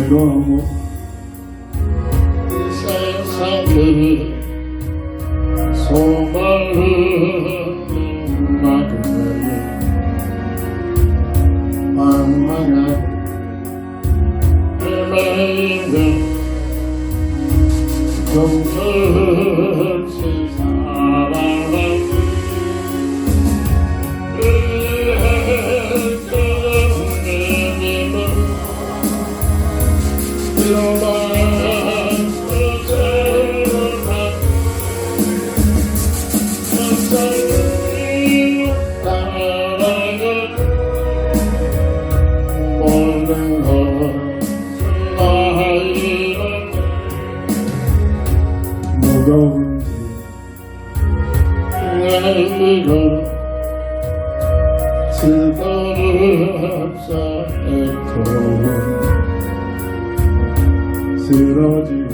외로워 세상에 소망을 막으려 망망한 헤매이는 정신없이 살아가는 무거운 내일은 쓸데없어 애터운 쓰러지고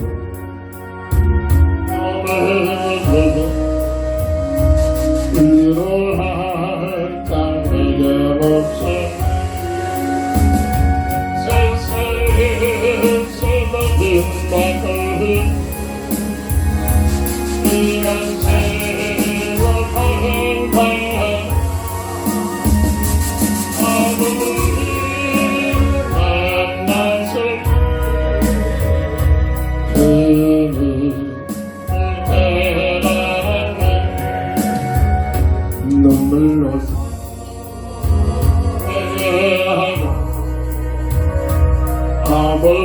위로할 땅에 없어 세상에서 모든 것을 이런 세월 방황한 아무리 만나서 그를 대단한 눈물로 회개하고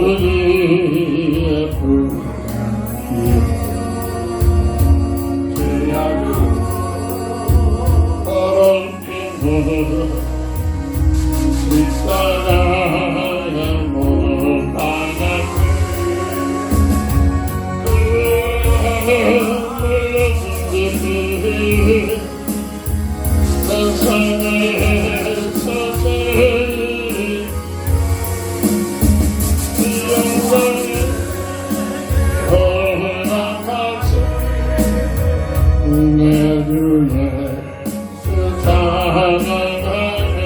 아버지의 불쌍히 죄악을 더럽힌 뒷사랑의 못만한 세상에서 제일 영광의 허락하신 내 주의 찬양하네.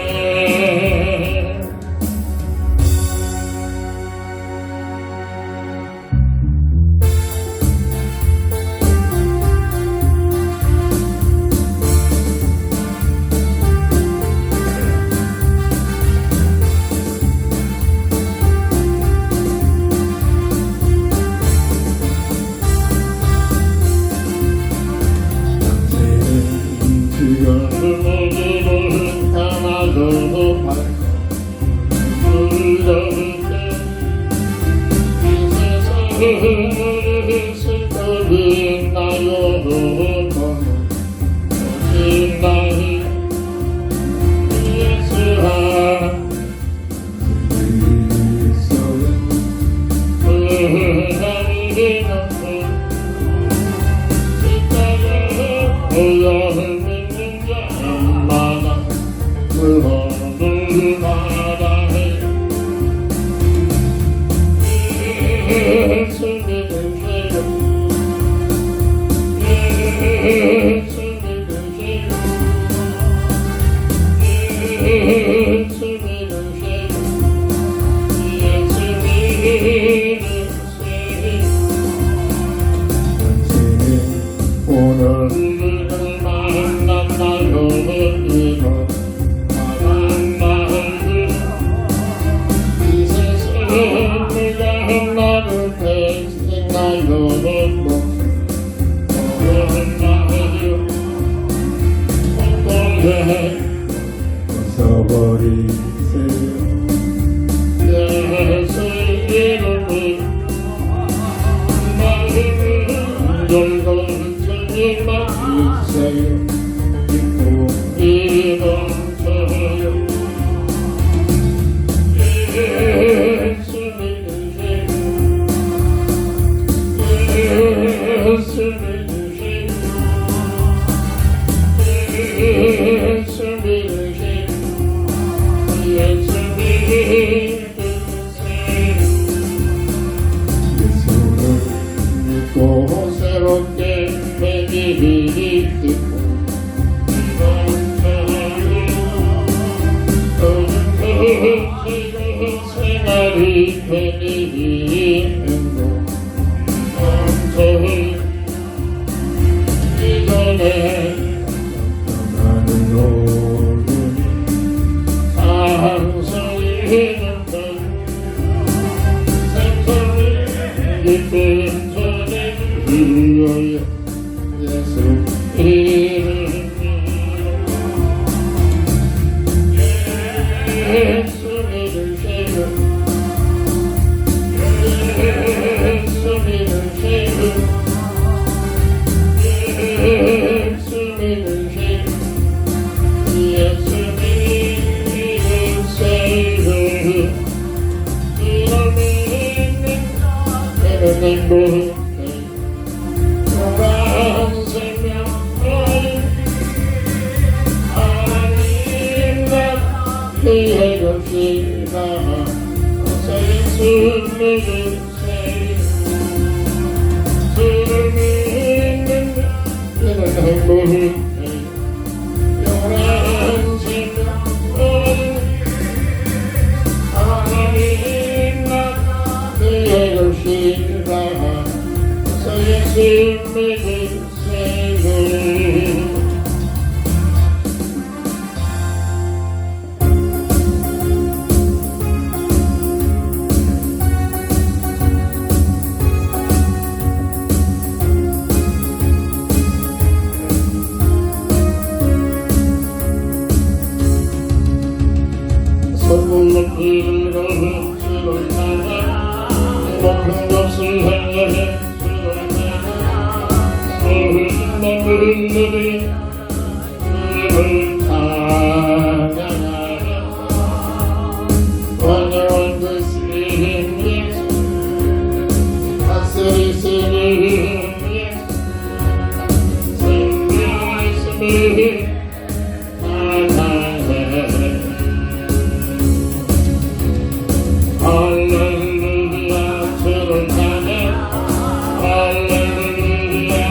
지금은 하나도 밝고 물러올 때이 세상을 슬퍼 빛나요 오직 나의 예수와 있어요. 하나님의 보여를 믿는 자 얼마나 물론을 바라해 예수 믿으세요. 예수 믿으세요. 예수 믿으세요. 예수 믿으세요. 오늘 벗어버리세요. 예수 이름을 마음을 돌고 주님만 믿으세요. 기쁨이 넘쳐요. 예수 믿으세요. 예수 믿으세요. 예수 믿으세요. 예수 믿으세요. 예수를 믿고 새롭게 내 길이 있고 이동쳐요. 주여 예수 이름 예수 믿으시고 예수 믿으시고 예수 믿으시고 예수 믿으시고 이름이 영원 생명 하나님 나의 것이다 예수 믿으세요 주를 믿는 이는 행복해 영원 생명 하나님 나의 것이다 예수 믿으세요 선물로 이루어 주를 향해 높은 것을 향해 눈물이 주를 찬양하며 원하는 것은 예수 다스리시는 예수 생명하심을 찬양해 할렐루야 주를 찬양 할렐루야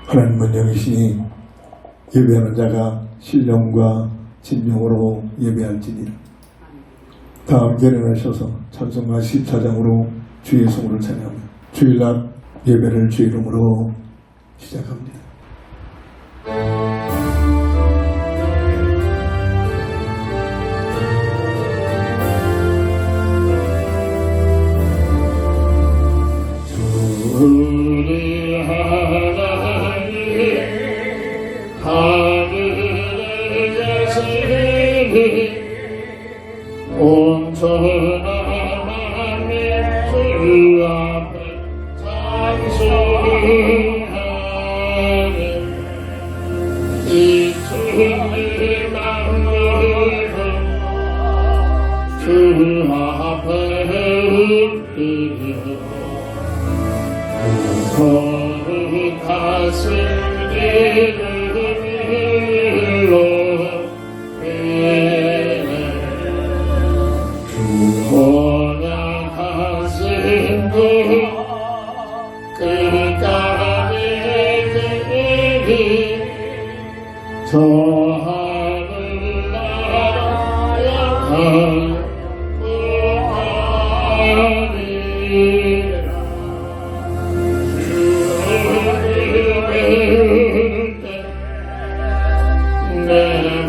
하나님은 영이시니 예배하는 자가 신령과 진정으로 예배할지니라. 다 함께 일어나셔서 찬송가 14장으로 주의 성을 찬양하며 주일날 예배를 주의 이름으로 시작합니다. 우리 하나님 하늘에 계시니 온전한 마음에 주 앞에 찬송하네 이 주님의 마음을 주 앞에 읊으며 거룩하신 이름으로 주 hon양하신 분 끝까지 되리 저 하늘나라 영광 내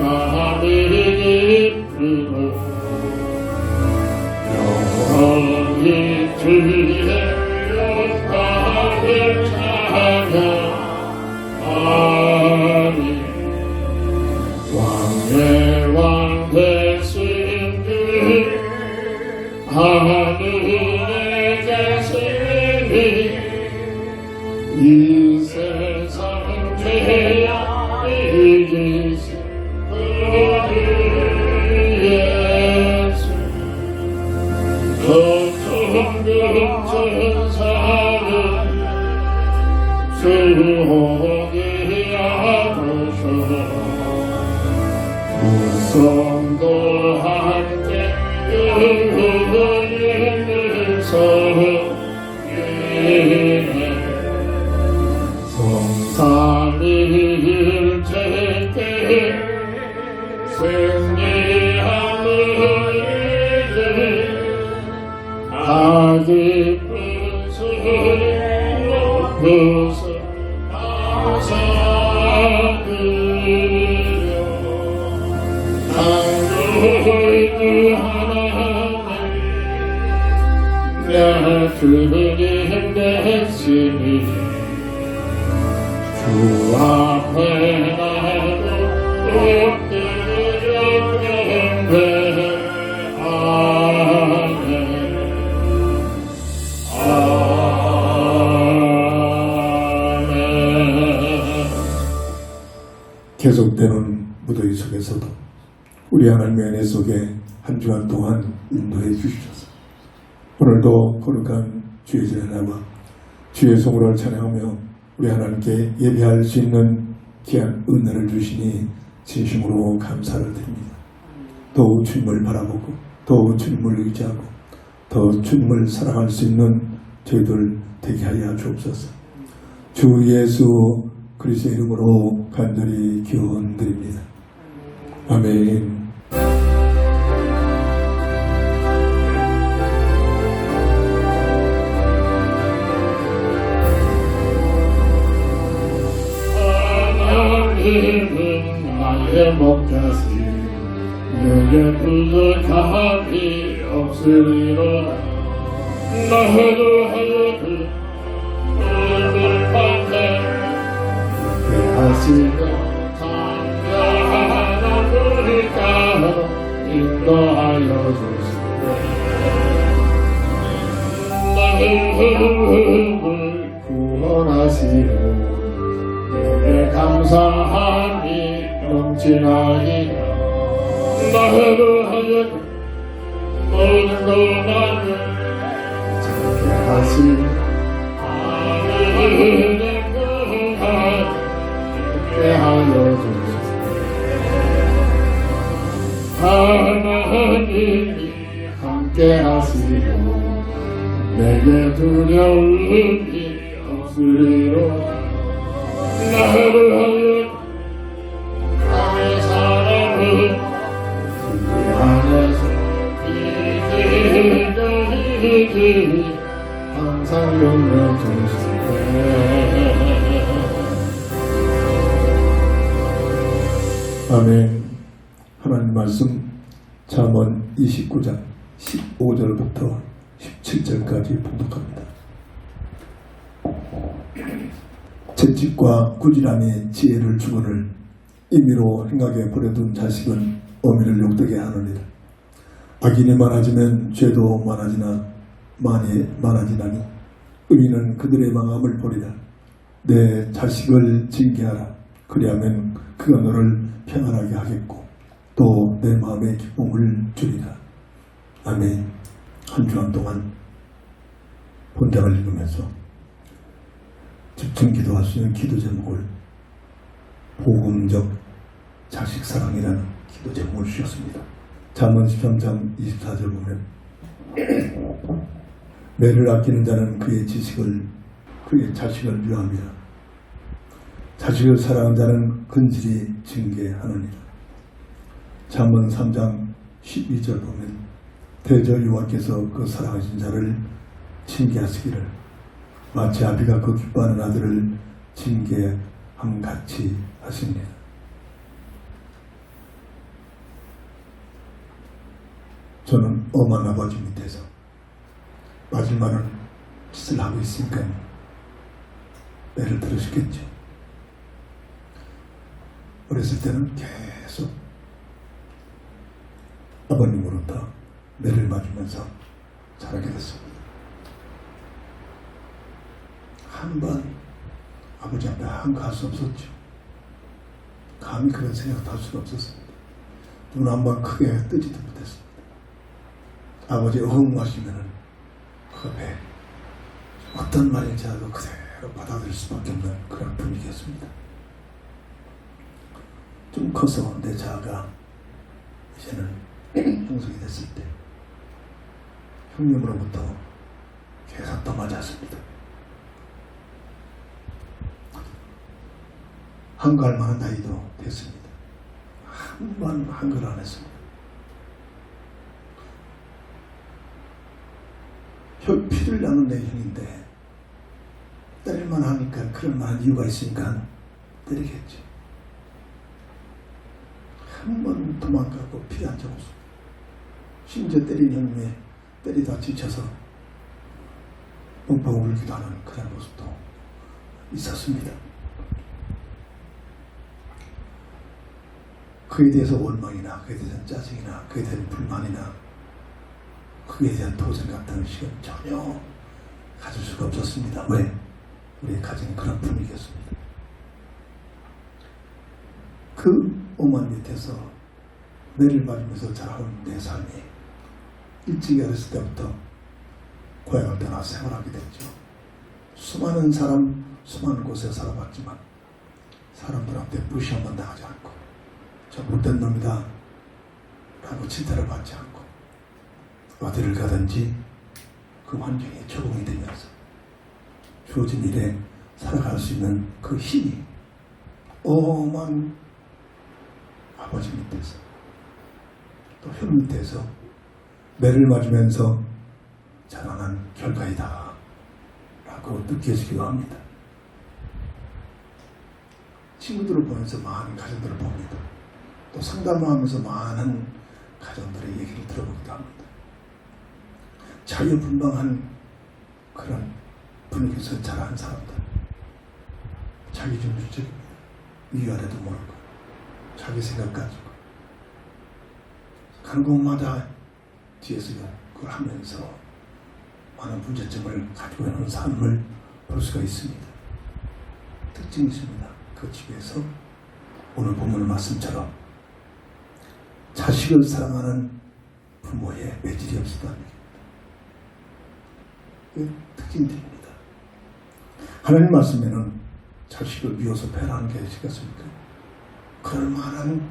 마음이 기쁘고 영원히 주의 영광을 찬양하니 왕의 왕 되신 주 하늘에 계시니 이 세상 죄악 이기신 우리 예수 저 천국 천사는 수호기 하소서 우성도 함께 은혜를 성삼일 제때 승리하는 다 기쁜 소리 높여서 감사드려 강도의 하나님 내 주님 대신이 주 앞에 나도 엎드려 경배해 아멘 아멘. 계속되는 무더위 속에서도 우리 하나님의 은혜 속에 한 주간 동안 인도해 주시옵소서. 오늘도 거룩한 주의 전에 나와 주의 성으로 찬양하며 우리 하나님께 예배할 수 있는 귀한 은혜를 주시니 진심으로 감사를 드립니다. 더욱 주님을 바라보고 더욱 주님을 의지하고 더 주님을 사랑할 수 있는 저희들 되게 하여 주옵소서. 주 예수 그리스도의 이름으로 간절히 기원드립니다. 아멘. 하나님은 나의 목자시 내게 부족함이 없으리로다 나도 하여금 오늘 밤에 하시며 담대한 물가로 인도하여 주시네 나의 흐름을 구원하시오 내게 감사함이 넘치나니 나로 하여금 모든 고난을 참게 하시니 하늘의 그하게 하여 주시오 하나님이 함께 하시고 내게 두려움이 없으리로다 나를 하여 나의 사랑을 주님 안에서 이기는 항상 영광 주시네 아멘. 하나님 말씀 잠언 29장 15절부터 17절까지 봉독합니다. 채찍과 꾸지람이 지혜를 주거늘 임의로 행하게 버려둔 자식은 어미를 욕되게 하느니라. 악인이 많아지면 죄도 많아지나니 의인은 그들의 망함을 보리라. 내 자식을 징계하라. 그리하면 그가 너를 평안하게 하겠고 또 내 마음에 기쁨을 주리라. 아멘. 한 주간 동안 본장을 읽으면서 집중 기도할 수 있는 기도 제목을 복음적 자식사랑이라는 기도 제목을 주셨습니다. 잠언 13장 24절 보면 매를 아끼는 자는 그의 자식을 위함이라. 자식을 사랑하는 자는 근실히 징계하느니라. 잠언 3장 12절 보면 대저 여호와께서 그 사랑하신 자를 징계하시기를 마치 아비가 그 기뻐하는 아들을 징계함같이 하십니다. 저는 엄한 아버지 밑에서 마지막은 짓을 하고 있으니까 매를 들으시겠죠. 어렸을 때는 계속 아버님으로부터 매를 맞으면서 자라게 됐습니다. 한 번 아버지 앞에 한거 할 수 없었죠. 감히 그런 생각도 할 수가 없었습니다. 눈 한 번 크게 뜨지도 못했습니다. 아버지 어흥하시면은 그 앞에 어떤 말인지 알고 그대로 받아들일 수밖에 없는 그런 분위기였습니다. 좀 커서 내 자아가 이제는 형성이 됐을 때 형님으로부터 탓도 맞았습니다. 한가할 만한 나이도 됐습니다. 한 번 한글 안 했습니다. 피를 나는 내 형인데 때릴만 하니까 그럴 만한 이유가 있으니까 때리겠지. 한 번 도망가고 피한 적 없습니다. 심지어 때린 형님이 때리다 지쳐서 엉엉 울기도 하는 그런 모습도 있었습니다. 그에 대해서 원망이나 그에 대해서 짜증이나 그에 대한 불만이나 그에 대한 도전 같은 식은 전혀 가질 수가 없었습니다. 왜? 우리의 가정이 그런 분위기였습니다. 그 오만 밑에서 매를 맞으면서 자라온 내 삶이 일찍 어렸을 때부터 고향을 떠나 생활하게 됐죠. 수많은 사람, 수많은 곳에 살아봤지만 사람들한테 무시 한번 당하지 않고 저 못된 놈이다 라고 질타를 받지 않고 어디를 가든지 그 환경에 적응이 되면서 주어진 일에 살아갈 수 있는 그 힘이 엄한 아버지 밑에서 또 형 밑에서 매를 맞으면서 자라난 결과이다 라고 느껴지기도 합니다. 친구들을 보면서 많은 가정들을 봅니다. 또 상담하면서 많은 가정들의 얘기를 들어보기도 합니다. 자유분방한 그런 분위기에서 자란 사람들, 자기중심적 위아래도 모르고 자기 생각 가지고 가는 곳마다 뒤에서 그걸 하면서 많은 문제점을 가지고 있는 삶을 볼 수가 있습니다. 특징이 있습니다. 그 집에서 오늘 본문 말씀처럼 자식을 사랑하는 부모의 매질이 없었다는 얘기입니다. 그 특징들입니다. 하나님 말씀에는 자식을 미워서 배라는 게 있겠습니까? 그럴 만한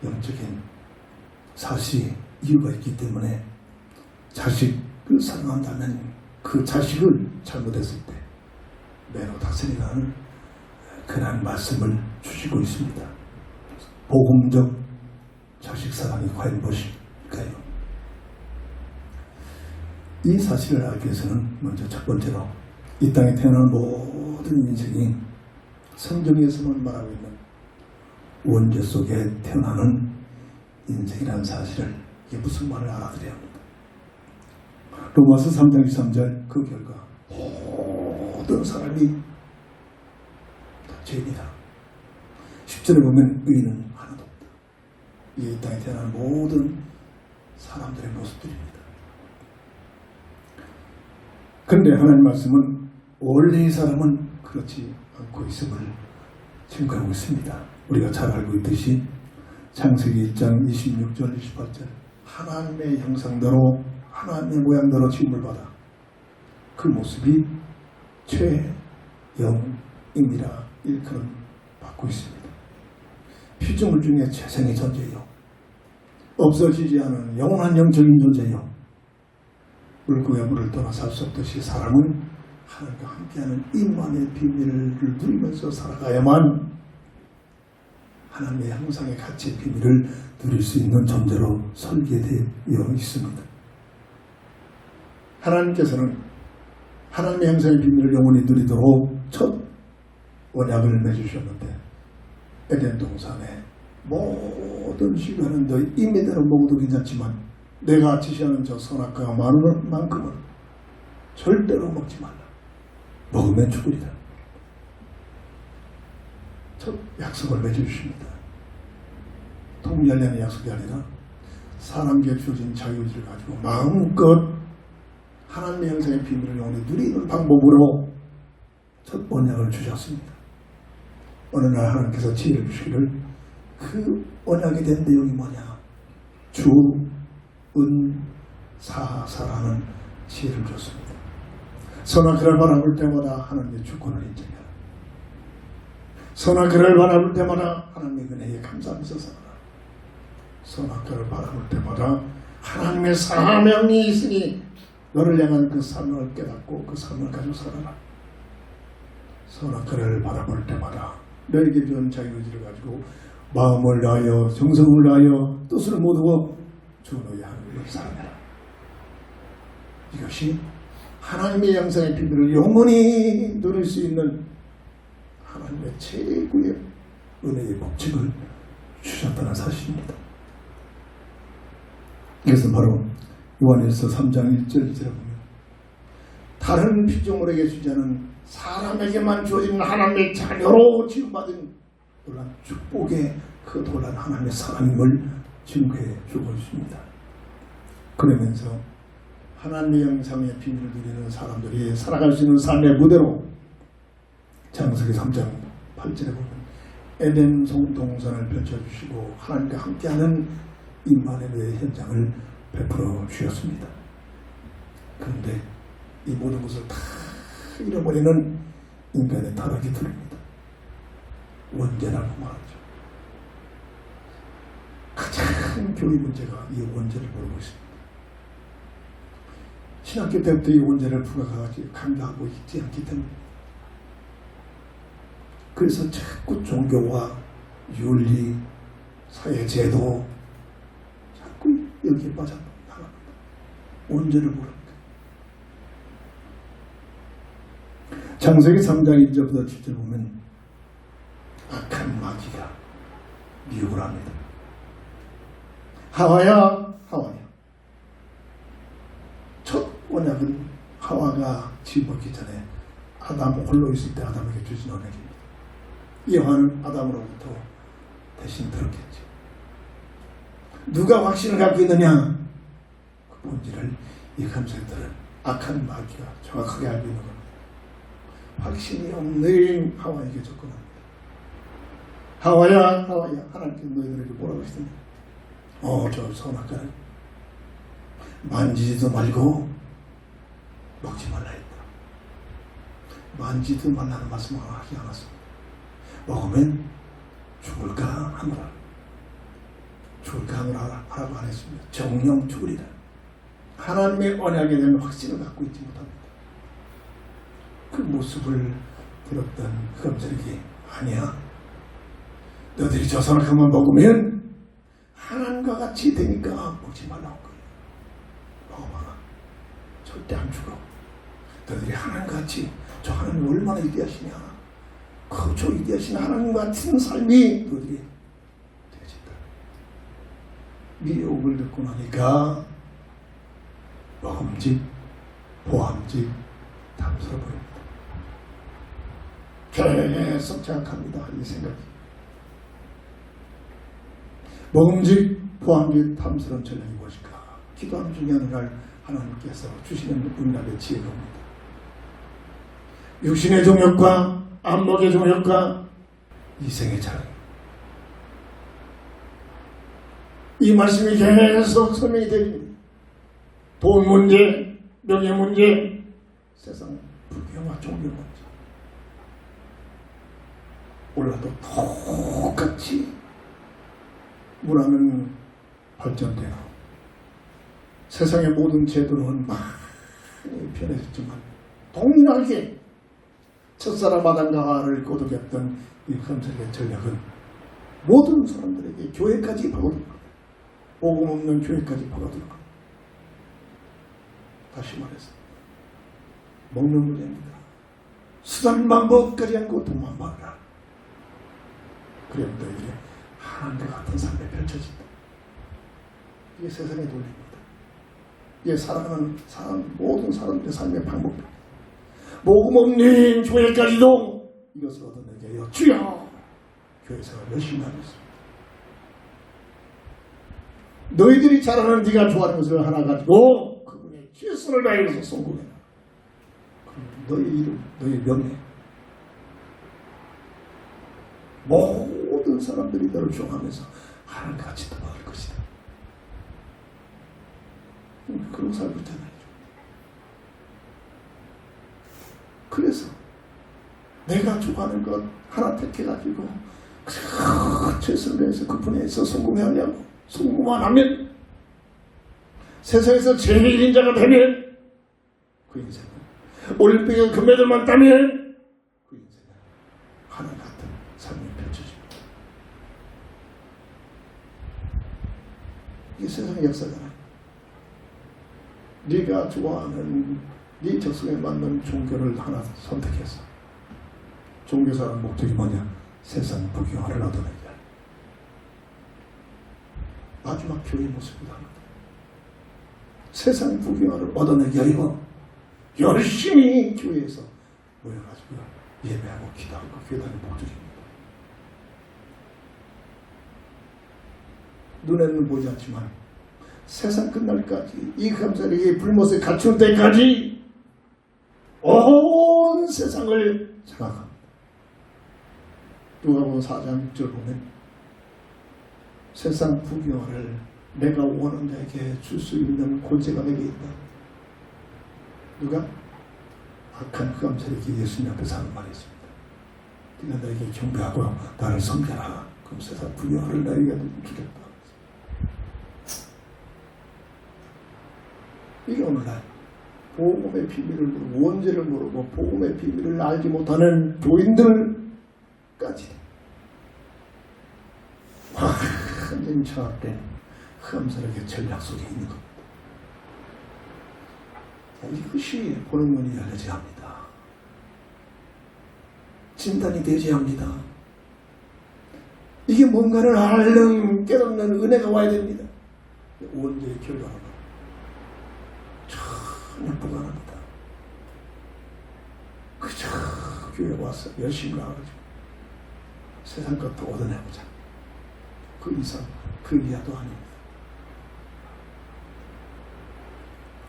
영적인 사실 이유가 있기 때문에 자식을 사랑한다면 그 자식을 잘못했을 때 매로 다스리라는 그런 말씀을 주시고 있습니다. 복음적 자식 사랑이 과연 무엇일까요? 이 사실을 알기 위해서는 먼저 첫 번째로 이 땅에 태어난 모든 인생이 성경에서만 말하고 있는 원죄 속에 태어나는 인생이라는 사실을 이게 무슨 말을 알아들여야 합니다. 로마서 3장 23절 그 결과 모든 사람이 다 죄인이다. 10절에 보면 의인은 하나도 없다. 이 땅에 태어난 모든 사람들의 모습들입니다. 그런데 하나님 말씀은 원래 이 사람은 그렇지 않고 있음을 증거하고 있습니다. 우리가 잘 알고 있듯이 창세기 1장 26절 28절 하나님의 형상대로 하나님의 모양대로 지음을 받아 그 모습이 최영임이라 일컬음 받고 있습니다. 피조물 중에 최생의 존재요, 없어지지 않은 영원한 영적인 존재요, 물고기와 물을 떠나 살 수 없듯이 사람은 하나님과 함께하는 임만의 비밀을 누리면서 살아가야만 하나님의 형상의 가치의 비밀을 누릴 수 있는 존재로 설계되어 있습니다. 하나님께서는 하나님의 형상의 비밀을 영원히 누리도록 첫 언약을 맺으셨는데 에덴 동산에 모든 시간은 너희 임의대로 먹어도 괜찮지만 내가 지시하는 저 선악과가 많은 만큼은 절대로 먹지 말라. 먹으면 죽으리라. 첫 약속을 맺어주십니다. 통렬한 약속이 아니라 사람에게 주어진 자유의지를 가지고 마음껏 하나님의 형상의 비밀을 영원히 누리는 방법으로 첫 언약을 주셨습니다. 어느 날 하나님께서 지혜를 주시기를 그 언약이 된 내용이 뭐냐? 주은사사라는 지혜를 줬습니다. 선악과를 바라볼 때마다 하나님의 주권을 인정해라. 선악과를 바라볼 때마다 하나님의 은혜에 감사하면서 살아라. 선악과를 바라볼 때마다 하나님의 사명이 있으니 너를 향한 그 사명을 깨닫고 그 사명을 가지고 살아라. 선악과를 바라볼 때마다 너에게 주는 자유의지를 가지고 마음을 다하여 정성을 다하여 뜻을 모두고 주 너의 하나님을 사랑해라. 이것이 하나님의 영상의 비밀을 영원히 누릴 수 있는 하나님의 최고의 은혜의 법칙을 주셨다는 사실입니다. 이것은 바로 요한일서 3장 1절 2절에 보면 다른 피조물에게 주지 않은 사람에게만 주어지는 하나님의 자녀로 지음받은 놀란 축복의 그 놀란 하나님의 사랑임을 증거해 주고 있습니다. 그러면서 하나님의 영상의 비밀을 누리는 사람들이 살아갈 수 있는 삶의 무대로 창세기 3장 8절에 보면 에덴 동산을 펼쳐주시고 하나님과 함께하는 임마누엘의 현장을 베풀어 주셨습니다. 그런데 이 모든 것을 다 잃어버리는 인간의 타락이 들립니다. 원죄라고 말하죠. 가장 교회 문제가 이 원죄를 모르고 있습니다. 신학교 때부터 이 원죄를 부각하지 강조하고 있지 않기 때문에 그래서 자꾸 종교와 윤리, 사회제도 자꾸 여기에 빠져나갑니다. 원죄를 모릅니다. 창세기 3장 1절부터 7절 보면 악한 마귀가 미혹을 합니다. 하와야 첫 언약은 하와가 지먹기 전에 아담 홀로 있을 때 아담에게 주신 언약입니다. 이 여호와는 아담으로부터 대신 들었겠죠. 누가 확신을 갖고 있느냐? 그 본질을 이 감사들은 악한 마귀가 정확하게 알고 있는 겁니다. 확신이 없는 하와에게 접근합니다. 하와야 하나님께서 너희들에게 뭐라고 하시더니 저 선악과를 만지지도 말고 먹지 말라 했다. 만지지도 말라는 말씀을 하지 않았습니다. 먹으면 죽을까 하노라. 죽을까 하노라 하라고 안 했습니다. 정령 죽으리라. 하나님의 언약에 대한 확신을 갖고 있지 못합니다. 그 모습을 들었던 그 감사에게 아니야. 너희들이 저 선악과만 먹으면 하나님과 같이 되니까 먹지 말라고 거예요. 먹어봐. 절대 안 죽어. 너희들이 하나님과 같이 저 하나님 얼마나 위대하시냐. 저 위대하신 하나님 같은 삶이 너희들이 되어진다. 미혹을 듣고 나니까 먹음직, 보암직, 탐스러워버립니다. 계속 생각합니다. 이 생각이. 먹음직, 보암직, 탐스러운 전략이 무엇일까? 기도하는 중에 어느 날 하나님께서 주시는 은락의 지혜가 옵니다. 육신의 종욕과 안목의 종욕과 이생의 자랑. 이 말씀이 계속 설명이 됩니다. 돈 문제, 명예 문제, 세상 불경과 종교 문제. 몰라도 똑같이 문화는 발전되고 세상의 모든 제도는 많이 변했지만 동일하게 첫사랑 마당가를 꼬드겼던 이 감사의 전략은 모든 사람들에게 교회까지 파고들고 복음 없는 교회까지 파고들고 다시 말해서 먹는 문제입니다. 수단 방법까지 않고 돈만 벌라. 그럼 너희들이 하나님과 같은 삶에 펼쳐진다. 이게 세상의 논리입니다. 이게 살아가는 모든 사람들의 삶의 방법입니다. 복음 없는 교회까지도 이것을 얻어내게 하여 주여. 교회 생활 열심히 하고 있습니다. 너희들이 잘하는 네가 좋아하는 것을 하나 가지고 그분의 최선을 다해서 성공해라. 너희 이름, 너희 명예, 모든 사람들이 너를 좋아하면서 하나님과 같이 도와줄 것이다. 그런 삶을 있잖아요. 그래서 내가 좋아하는 것 하나 택해가지고 최선을 다해서 그 분야에서 성공해야 하냐고. 성공만 하면 세상에서 제일 인자가 되면 그 인생은 올림픽에 금메달만 따면 그 인생은 하늘 같은 삶이 펼쳐집니다. 이게 세상의 역사잖아. 네가 좋아하는 네 적성에 맞는 종교를 하나 선택했어. 종교사는 목적이 뭐냐? 세상 부귀화를 얻어내기. 마지막 교회의 모습이다. 세상 부귀화를 얻어내기 아니고 열심히 교회에서 모여가지고 예배하고 기도하고 교단의 목적입니다. 눈에는 보이지 않지만 세상 끝날까지 이 감사력이 불못에 갖출 때까지 온 세상을 생각합니다. 누가복음 4장 6절 보면 세상 부귀화를 내가 원하는 자에게 줄 수 있는 권세가 내게 있다. 누가? 악한 흑암세력이 예수님 앞에서 하는 말이 있습니다. 네가 나에게 경배하고 나를 섬겨라. 그럼 세상 부귀화를 나에게 주겠다. 이게 오늘날 복음의 비밀을 모르고 원죄를 모르고 복음의 비밀을 알지 못하는 교인들까지 완전히 장악된 흑암세력의 전략 속에 있는 겁니다. 이것이 보는 눈이 열려져야 합니다. 진단이 되어야 합니다. 이게 뭔가를 알는 깨닫는 은혜가 와야 됩니다. 원죄의 결과로 전혀 불가능합니다. 그저 교회 와서 열심히 나가가지고 세상 것도 얻어내보자. 그 이상, 그 이하도 아닙니다.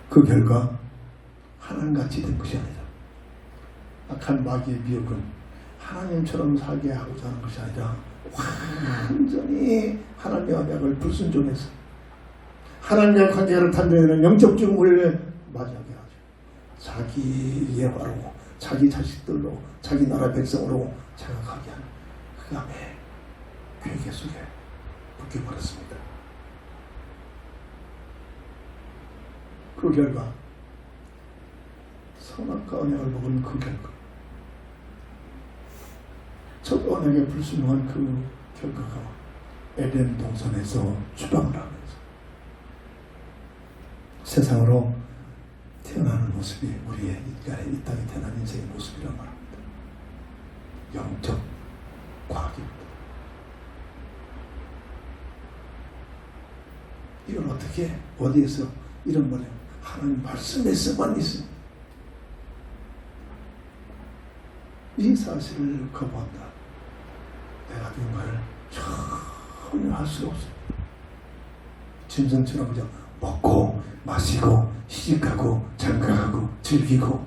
그 결과 하나님같이 된 것이 아니라 악한 마귀의 미혹은 하나님처럼 살게 하고자 하는 것이 아니라 완전히 하나님의 언약을 불순종해서 하나님과 관계를 단절하는 영적 죽음을 맞이하게 하죠. 자기 예화로, 자기 자식들로, 자기 나라 백성으로 장악하게 하는 흑암의 괴계 속에 묶여버렸습니다. 그 결과 선악과 언약을 먹은 그 결과 첫 언약에 불순종한 그 결과가 에덴 동산에서 추방을 하면서 세상으로 태어나는 모습이 우리의 인간의 이 땅에 태어난 인생의 모습이란 말입니다. 영적 과학입니다. 이걸 어떻게 어디에서 이런 말이에요. 하나님 말씀에서만 있습니다. 이 사실을 거부한다. 내가 누군가를 전혀 할 수가 없습니다. 짐승처럼 그냥 먹고 마시고 시집가고 장가가고 즐기고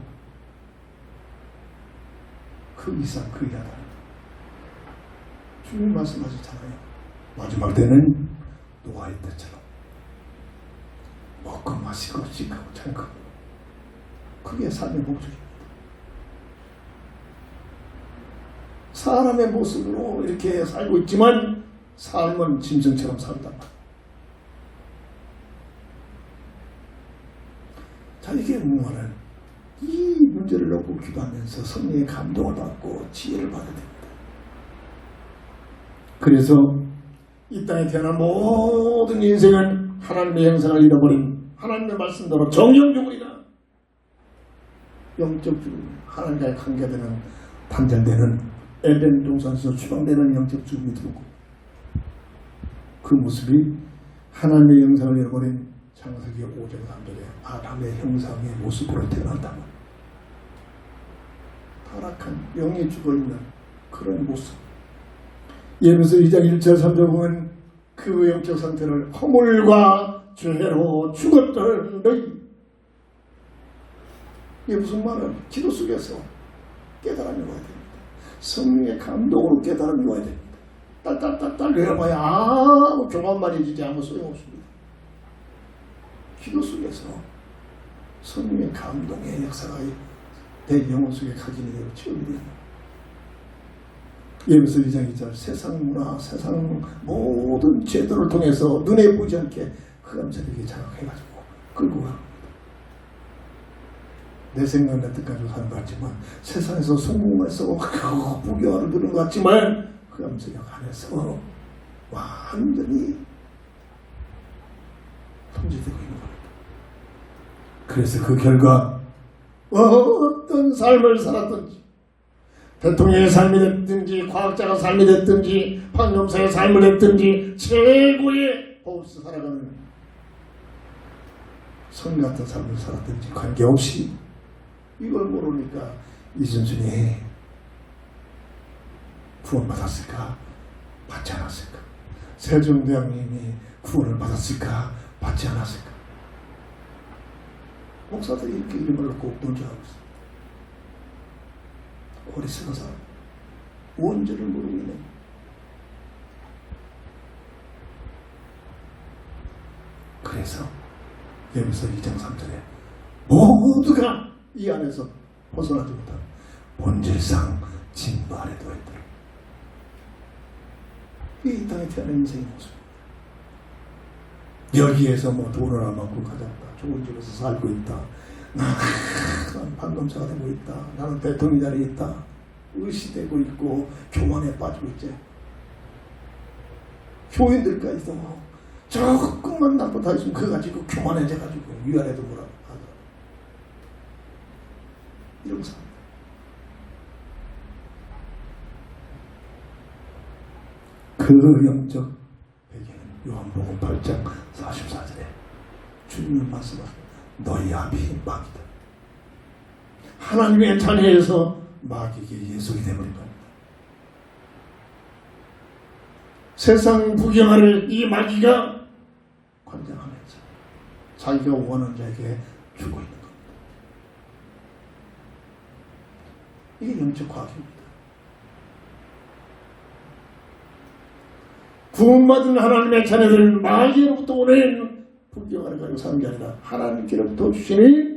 그 이상 그 이하다. 주님 말씀하셨잖아요. 마지막 때는 노아의 때처럼 먹고 마시고 시집가고 장가가고 그게 삶의 목적입니다. 사람의 모습으로 이렇게 살고 있지만 삶은 짐승처럼 산단 말이에요. 자, 이게 뭐냐면 이 문제를 놓고 기도하면서 성령의 감동을 받고 지혜를 받아야 됩니다. 그래서 이 땅에 태어난 모든 인생은 하나님의 형상을 잃어버린 하나님의 말씀대로 정령 죽으리라. 영적 죽음, 하나님과의 관계되는 단절되는 에덴 동산에서 추방되는 영적 죽음이 들고 그 모습이 하나님의 형상을 잃어버린 창세기 5장 3절에 아담의 형상의 모습으로 태어난다면 타락한 영이 죽어있는 그런 모습. 예배서 2장 1절 3절 보면 그 영적 상태를 허물과 죄로 죽었던 너희. 이게 무슨 말은 기도 속에서 깨달음이 와야 됩니다. 성령의 감동으로 깨달음이 와야 됩니다. 딸딸딸딸 내려봐야 아무 교만만이지 아무 소용없습니다. 기도 속에서 성령의 감동의 역사가 내 영혼 속에 각인이 되고 체험이 됩니다. 예배서 2장 2절 세상 문화, 세상 모든 제도를 통해서 눈에 보이지 않게 흑암세력이 장악해가지고 끌고 갑니다. 내 생각날 때까지 사는 것 같지만 세상에서 성공해서 부귀하러 드는 것 같지만 그 암세력 안에서 완전히 통제되고 있는 겁니다. 그래서 그 결과 어떤 삶을 살았든지 대통령의 삶이 됐든지 과학자가 삶이 됐든지 판검사의 삶을 됐든지 최고의 법으로서 살아가는 성 같은 삶을 살았든지 관계없이 이걸 모르니까 이순신이 구원받았을까? 받지 않았을까? 세종대왕님이 구원을 받았을까? 받지 않았을까? 목사들이 이렇게 이름을 꼭 논쟁하고 있습니다. 어리석은 사람, 원죄를 모르고 있는. 그래서 여기서 2장 3절에 모두가 이 안에서 벗어나지 못한 본질상 진노 아래 놓였더라. 이게 이 땅에 태어난 인생의 모습입니다. 여기에서 뭐 돈을 안 받고 가졌다, 좋은 집에서 살고 있다, 나는 판검사가 되고 있다, 나는 대통령 자리에 있다, 의시되고 있고 교만에 빠지고 있지. 교인들까지도 조금만 나쁘다 했으면 그거 가지고 교만해져가지고 위아래도 뭐라고 하더라. 이러고 삽니다. 그 영적 배경은 요한복음 8장 44절에 주님은 말씀하십니다. 너희 앞이 마귀다. 하나님의 자녀에서 마귀에게 예속이 되버린 겁니다. 세상 구경하는 이 마귀가 관장하면서 자기가 원하는 자에게 주고 있는 겁니다. 이게 영적 과학입니다. 구원받은 하나님의 자녀들은 마귀로부터 오는 불경하를 가지고 사는 게 아니라 하나님께로부터 주시니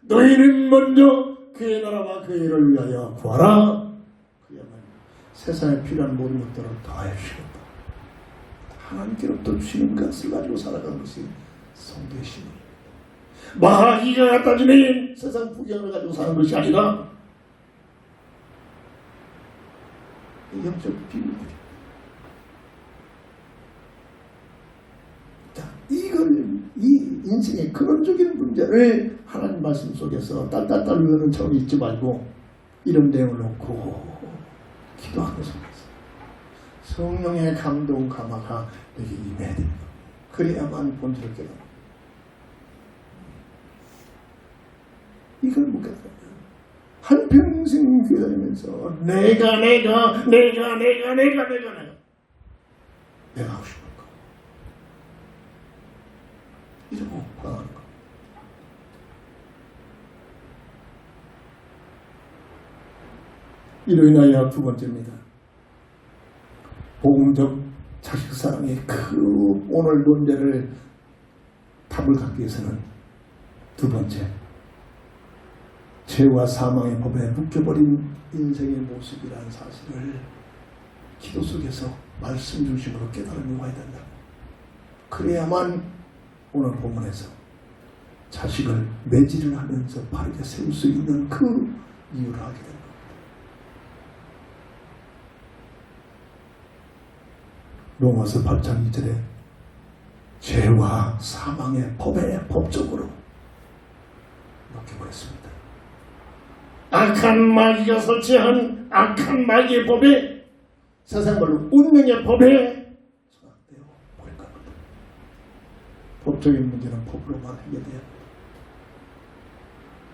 너희는 먼저 그의 나라와 그의 일을 위하여 구하라. 그야말로 세상에 필요한 모든 것들을 다해 주시겠다. 하나님께로부터 주시는 것을 가지고 살아가는 것이 성도의 신앙입니다. 마귀가 갖다 주는 세상 부경을 가지고 사는 것이 아니라 영적 비밀들이. 자, 이 인생의 근원적인 문제를 하나님 말씀 속에서 딸딸딸 외우는 척을 잊지 말고 이런 내용을 놓고 기도하는 속에서 성령의 감동 감화가 여기 임해야 됩니다. 그래야만 본질을 깨달아. 이걸 못 깨달으면 한평생 교회 다니면서 내가 하고 싶은 거 이러고 방황하는 거. 이로 인하여 두 번째입니다. 복음적 자식사랑의 그 오늘 논제를 답을 갖기 위해서는 두 번째, 죄와 사망의 법에 묶여버린 인생의 모습이라는 사실을 기도 속에서 말씀 중심으로 깨달음이 와야 된다. 그래야만 오늘 본문에서 자식을 매질을 하면서 바르게 세울 수 있는 그 이유를 하게 됩니다. 로마서 8장 2절에 죄와 사망의 법에 법적으로 놓여버렸습니다. 악한 마귀가 설치한 악한 마귀의 법에, 세상 말로 운명의 법에 소각되어 버린 겁니다. 법적인 문제는 법으로만 해결돼야 합니다.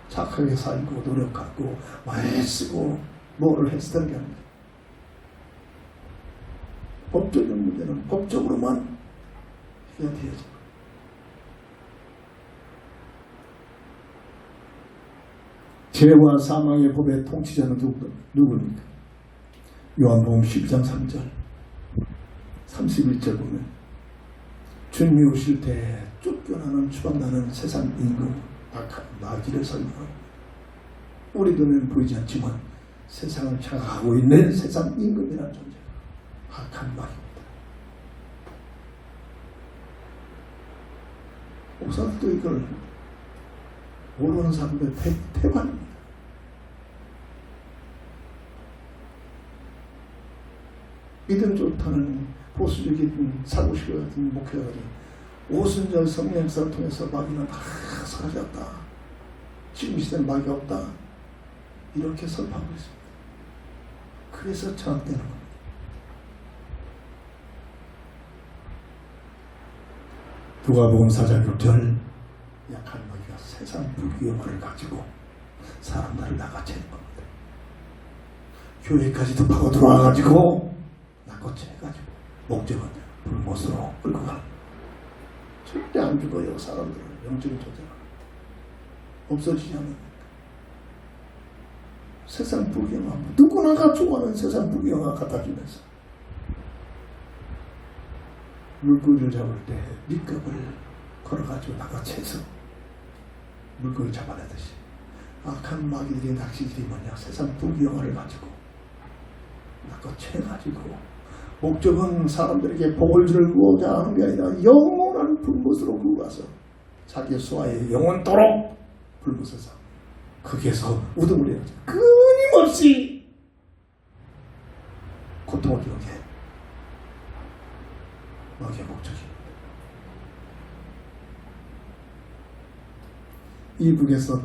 착하게 살고 노력하고 많이 쓰고 뭐를 했을 게 아닙니다. 법적인 문제는 법적으로만 해결돼야죠. 죄와 사망의 법의 통치자는 누구입니까? 요한복음 12장 3절 31절 보면 주님이 오실 때 쫓겨나는 추방나는 세상 임금 악한 마귀를 설명합니다. 우리 눈에는 보이지 않지만 세상을 장악하고 있는 세상 임금이라는 존재가 악한 마귀입니다. 목사들도 이걸 모르는 사람들 태반입니다. 믿음 좋다는 보수적인 사고식 같은 목회자들이 오순절 성령 역사를 통해서 마귀는 다 사라졌다. 지금 이 시대는 마귀가 없다. 이렇게 선포하고 있습니다. 그래서 저항되는 겁니다. 누가복음 4장 6절 약한 마귀가 세상 불기영화를 가지고 사람들을 낚아채는 겁니다. 교회까지도 파고 들어와가지고 낚아채가지고 목적은 불못으로 끌고 가는. 절대 안 죽어요. 사람들은 영적인 존재가 없어지지 않는. 세상 불경화 누구나가 좋아하는 세상 불경화 갖다 주면서 물고기를 잡을 때 밑급을 걸어가지고 낚아채서 물고기 잡아내듯이 악한 마귀들이 낚시질이 뭐냐 세상 불경화를 가지고 낚아채가지고 목적은 사람들에게 복을 주고자 하는 게 아니라 영원한 불못으로 끌고 가서 자기 수하에 영원토록 불못에서 거기에서 우등을 내야죠. 끊임없이 고통을 주는 게 마귀의 목적입니다. 이북에서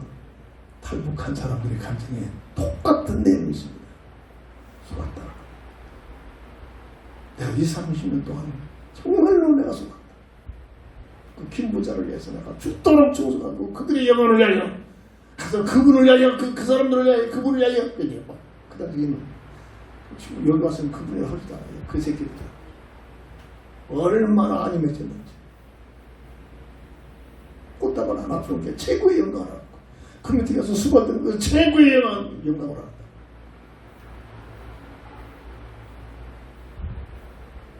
탈북한 사람들의 감정에 똑같은 내용이 있습니다. 속았다. 내가 20-30년 동안 정말로 내가 속았다. 그 김부자를 위해서 내가 죽도록 죽어서가지고 그들의 영혼을 위하여 가서 그분을 위하여 그 사람들을 위하여 그분을 위하여 그 다음에 여기 와서는 그분의 허리다. 그 새끼들 얼마나 안이 맺혔는지 꽃다발 하나 부른 게 최고의 영광을 알았고 그 밑에 가서 수고하던 그 최고의 영광을 알았다.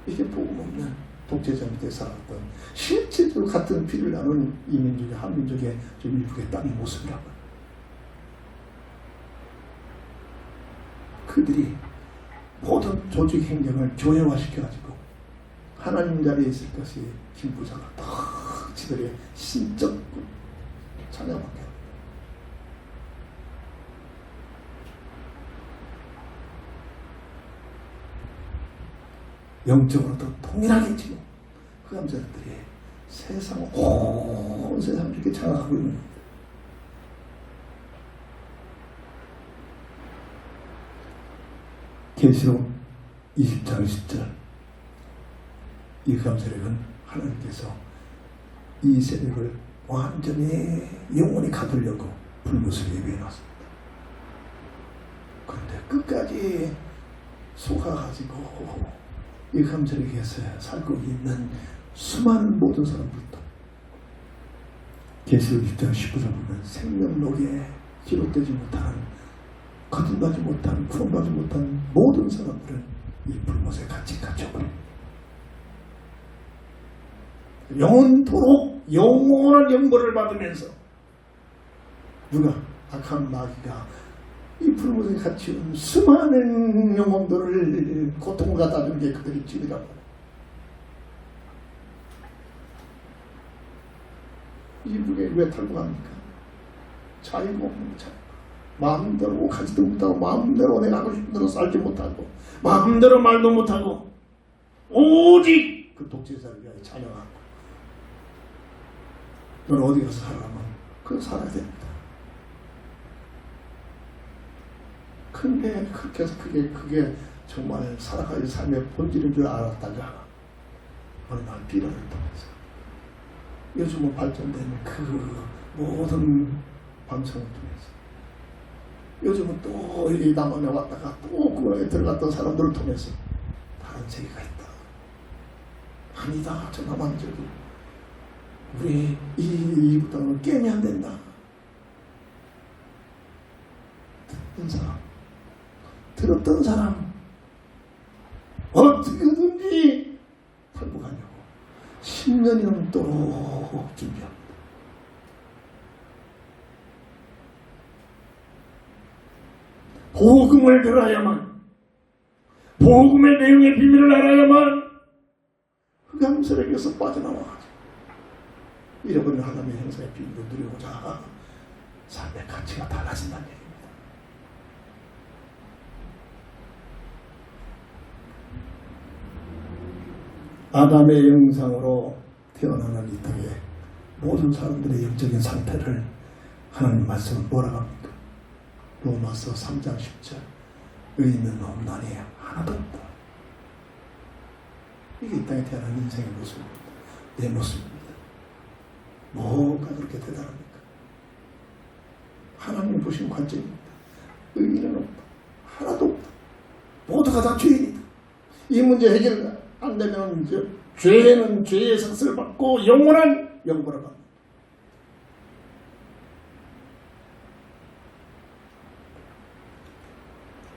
이게 복음 없는 독재자 밑에 살았던 실제로 같은 피를 나눈 이민족의 한민족의 좀 일국의 땅의 모습이라고. 그들이 모든 조직 행정을 조회화시켜가지고 하나님 자리에 있을 것이 김부자가 딱 지들의 신적 찬양밖에 합니다. 영적으로도 동일하게 지금 그 남자들이 온 세상을 이렇게 장악하고 있는 겁니다. 계시록 20장 10절 이 감세력은 하나님께서 이 세력을 완전히 영원히 가두려고 불못을 예비해 놨습니다. 그런데 끝까지 속아가지고 이 감세력에서 살고 있는 수많은 모든 사람들도 계시록 20장 19절 보면 생명록에 기록되지 못한 거듭나지 못한 구원받지 못한 모든 사람들은 이 불못에 같이 갇혀버립니다. 영원토록 영원한 영벌을 받으면서 누가 악한 마귀가 이 불못에 갇힌 수많은 영혼들을 고통을 갖다 주는 게 그들이 집이라고. 이북에 왜 탈북합니까? 자유가 없는 자유. 마음대로 가지도 못하고 마음대로 내가 하고 싶은 대로 살지 못하고 마음대로 말도 못하고 오직 그 독재자를 위하여 찬양하고 너는 어디 가서 살아가면 그거 살아야 됩니다. 근데 그렇게 해서 그게 정말 살아가는 삶의 본질인 줄 알았다가 어느 날 비라를 통해서 요즘은 발전된 그 모든 방송을 통해서 요즘은 또 이 남한에 왔다가 또 구원에 들어갔던 사람들을 통해서 다른 세계가 있다. 아니다. 저 남한 저기 우리 이 땅을 깨면 안 된다. 듣는 사람, 들었던 사람 어떻게든지 탈북하려고 10년이 넘도록 준비합니다. 복음을 들어야만, 복음의 내용의 비밀을 알아야만 흑암세력에서 빠져나와가지고 잃어버린 하나님의 행사의 비밀을 누리고자 삶의 가치가 달라진다는 얘기입니다. 아담의 영상으로 태어나는 이 땅에 모든 사람들의 영적인 상태를 하나님 말씀은 뭐라고 합니까? 로마서 3장 10절 의인은 없나니 하나도 없다. 이게 이 땅에 태어난 인생의 모습입니다. 내 모습입니다. 뭐가 그렇게 대단합니까? 하나님 보신 관점입니다. 의인은 없다. 하나도 없다. 모두가 다 죄인이다. 이 문제 해결 안 되면 이제 죄는 죄의 상승을 받고 영원한 영벌을 받는다.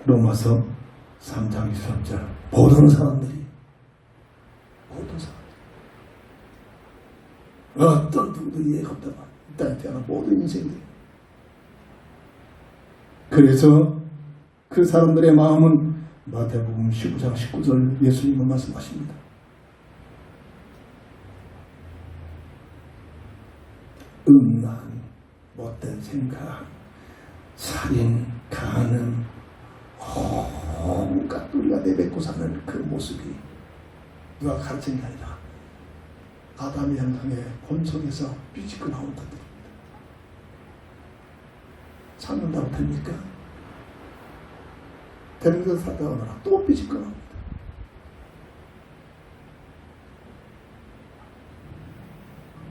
로마서 3장 23절 모든 사람들이 어떤 누구도 이해가 없다만 이 땅에 태어난 모든 인생들이 그래서 그 사람들의 마음은 마태복음 15장 19절 예수님은 말씀하십니다. 음란, 못된 생각, 살인, 간음, 온갖 우리가 내뱉고 사는 그 모습이 누가 가르친 게 아니라 아담의 형상의 본성에서 삐지고 나온다. 찾는다고 됩니까? 되는 것을 살다 오느라 또 삐지고 나옵니다.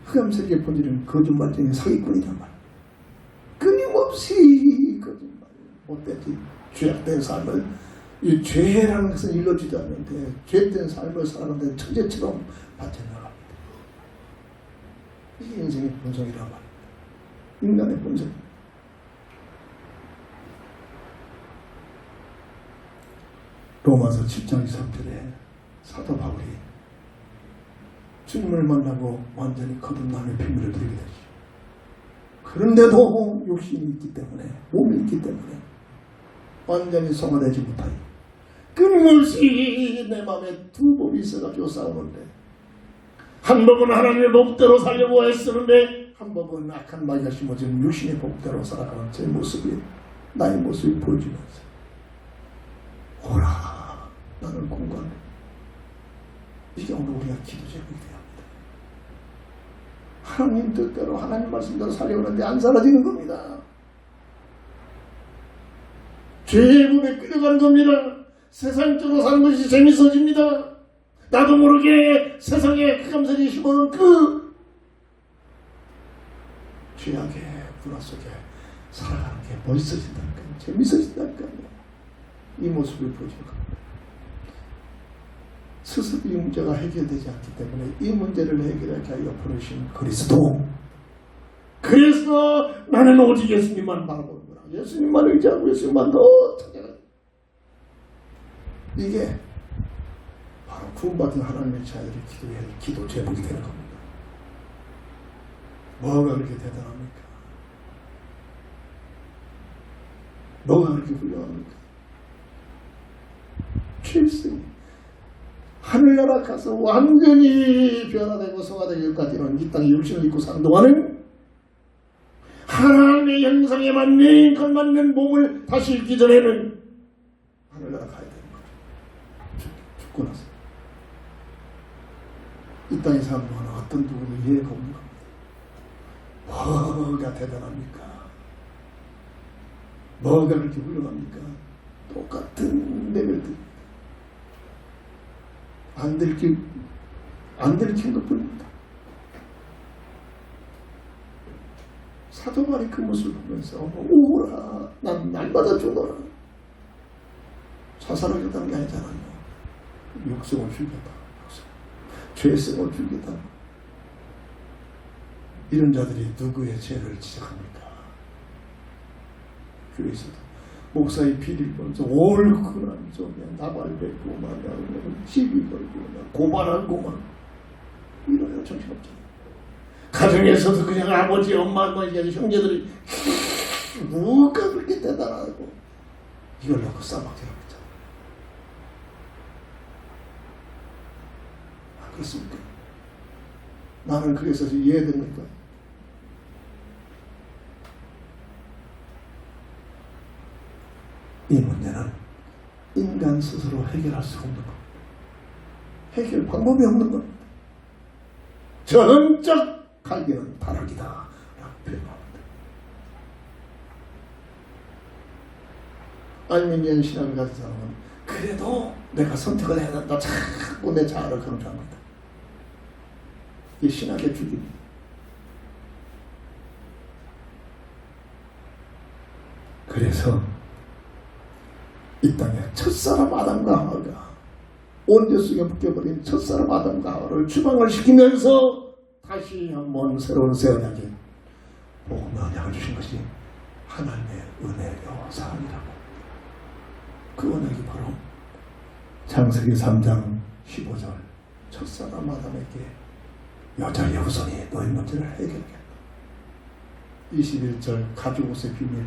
흑암세계의 본질은 거짓말쟁이 사기꾼이란 말. 끊임없이 거짓말, 못되지 죄악된 삶을 이 죄라는 것은 일러주지 않는데 죄된 삶을 살아가는 천재처럼 발전나갑니다. 이게 인생의 본성이란 말입니다. 인간의 본성. 로마서 10장 23절에 사도 바울이 주님을 만나고 완전히 거듭남의 비밀을 드리게 되죠. 그런데도 욕심이 있기 때문에, 몸이 있기 때문에 완전히 성화되지 못하니 끊임없이 내 마음에 두 법이 있어가지고 싸우는데 한 법은 하나님의 법대로 살려고 애쓰는데 한 법은 악한 마귀가 심어진 육신의 법대로 살아가는 제 모습이 나의 모습이 보여지면서 오라 나를 공부하네. 이게 오늘 우리가 기도 제목이 되어야 합니다. 하나님 뜻대로 하나님 말씀대로 살려고 하는데 안 사라지는 겁니다. 죄의 법에 끌려가는 겁니다. 세상적으로 사는 것이 재밌어집니다. 나도 모르게 세상에 흑암세력이 심어놓은 그 죄악의 문화 속에 살아가는 게 멋있어진다니까요. 재밌어진다니까요. 이 모습을 보여주는 겁니다. 스스로 이 문제가 해결되지 않기 때문에 이 문제를 해결하게 하여 보내신 그리스도. 그래서 나는 오직 예수님만 바라보는구나. 예수님만 의지하고 예수님만 더 찾아가. 이게 바로 구원받은 하나님의 자녀들의 기도 제목이 되는 겁니다. 뭐가 그렇게 대단합니까? 뭐가 그렇게 훌륭합니까? 필승 하늘나라 가서 완전히 변화되고 성화되기까지는 이 땅에 육신을 입고 사는 동안은 하나님의 형상에 맞는 걸맞는 몸을 다시 입기 전에는 하늘나라 가야 되는 거죠. 죽고 나서 이 땅에 사는 동안은 어떤 누구도 이해가 없는 겁니다. 뭐가 대단합니까? 뭐가 그렇게 훌륭합니까? 똑같은 레벨들 안 들킨 것뿐입니다. 사도 바울이 그 모습을 보면서 오라 난 날마다 죽어라. 자살하겠다는 게 아니잖아요. 육성을 죽이겠다. 죄성을 죽이겠다. 이런 자들이 누구의 죄를 지적합니까? 교회에서도 목사의 비리를 보면서 옳고만 좀 나발되고만 시비 걸고만 고발하고만 이런 거 정신없잖아요. 가정에서도 그냥 아버지 엄마 형제들이 누가 그렇게 대단하고 이걸 놓고 싸움하게 합니다. 안 그렇습니까? 나는 그래서 이해됩니까? 이 문제는 인간 스스로 해결할 수 없는 겁니다. 해결 방법이 없는 겁니다. 전적 갈기는 타락이다 라고 표현합니다. 알미니안 신학을 가진 사람은 그래도 내가 선택을 해야 된다 자꾸 내 자아를 강조합니다. 이 신학의 주기입니다. 그래서 이 땅에 첫사람 아담과 하와가 온제 속에 묶여버린 첫사람 아담과 하와를 추방을 시키면서 다시 한번 새로운 새 언약인 복음의 언약을 주신 것이 하나님의 은혜요 사랑이라고. 그 언약이 바로 창세기 3장 15절 첫사람 아담에게 여자의 후손이 너희 문제를 해결하겠다. 21절 가죽옷의 비밀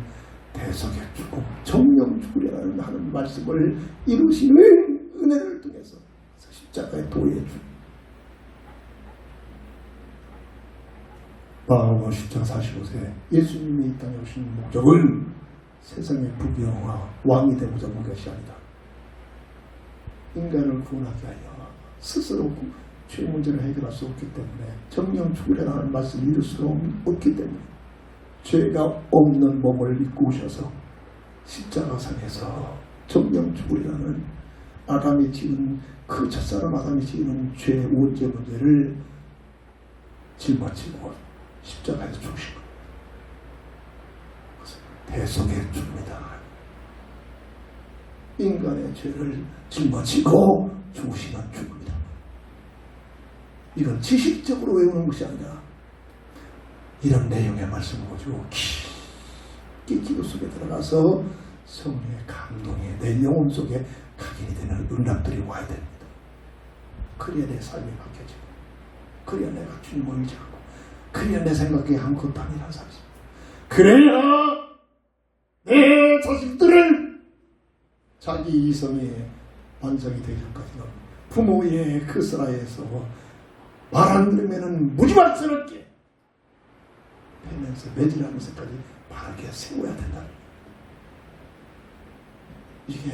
대속의 죽음 정령 죽으려는 하는 말씀을 이루시는 은혜를 통해서 십자가의 도의 주 바울은 십자가 45세 예수님이 이 땅에 오신 목적은 세상의 부귀영화 왕이 되고자 온 것이 아니다. 인간을 구원하게 하여 스스로 죄 문제를 해결할 수 없기 때문에 정령 죽으려는 말씀을 이룰 수 없기 때문에 죄가 없는 몸을 입고 오셔서 십자가상에서 정령 죽으려는 아담이 지은 그 첫사람 아담이 지은 죄 원죄 문제를 짊어지고 십자가에서 죽으신 겁니다. 대속의 죽음이다. 인간의 죄를 짊어지고 죽으시는 죽음이다. 이건 지식적으로 외우는 것이 아니라 이런 내용의 말씀을 가지고 깊이 기도 속에 들어가서 성령의 감동이 내 영혼 속에 각인이 되는 응답들이 와야 됩니다. 그래야 내 삶이 바뀌어지고 그래야 내가 주님을 의지하고 그래야 내 생각이 아무것도 아니라는 사실입니다. 그래야 내 자식들은 자기 이성이 완성이 되기 전까지는 부모의 그 슬하에서 말 안 들으면 무지막지럽게 패면서 매질하면서까지 바르게 세워야 된다. 이게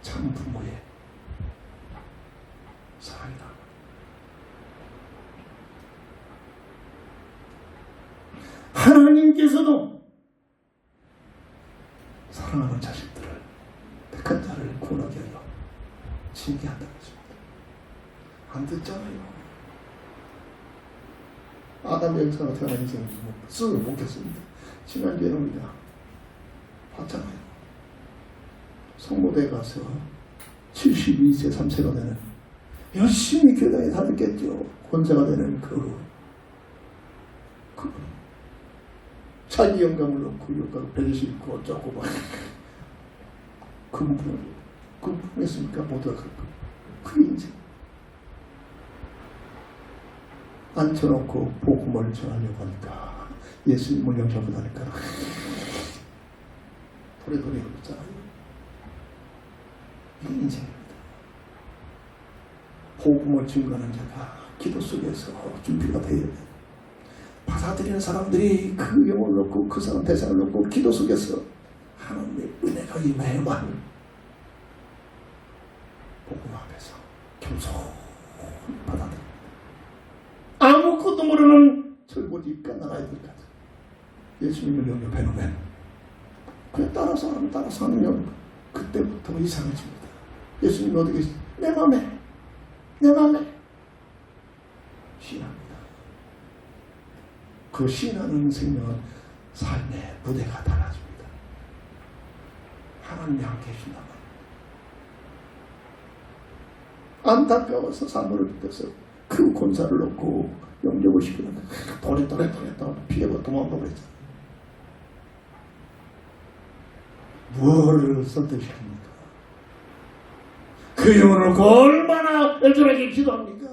참 부모의 사랑이다. 하나님께서도 사랑하는 자식들을 택한 자를 구원하게 하여 징계한다는 것입니다. 안 듣잖아요. 아담 영사가 태어난 인생은 쓱 못 켰습니다. 지난주에는 우리가 봤잖아요. 성모대에 가서 72세 3세가 되는 열심히 교단에 다 듣겠죠. 권세가 되는 그분 자기 영감을 놓고 여기가 배지 있고 어쩌고 막 그분 했으니까 모두가 그 인생 앉혀놓고 복음을 전하려고 하니까 예수님을 영접을 하니까 도래도래 그러잖아요. 이 인생입니다. 복음을 증거하는 자가 기도 속에서 준비가 되어야 돼요. 받아들이는 사람들이 그 영혼을 놓고 그 사람 대상을 놓고 기도 속에서 하나님의 은혜가 임해야만 복음 앞에서 겸손히 받아들입니다. 아무것도 모르는 철부지 깐난 아이들까지 예수님을 영접해놓으면 그냥 따라서 하면 그때부터 이상해집니다. 예수님이 어디 계시? 내 맘에 신합니다. 그 신하는 생명은 삶의 무대가 달라집니다. 하나님이 함께 해준다면 안타까워서 사물을 빗대서 그 권사를 놓고 영접을 시키는 도랬다 피해가 도망가 버렸잖아요. 무엇을 선택시킵니까? 그 영혼을 놓고 얼마나 애절하게 기도합니까?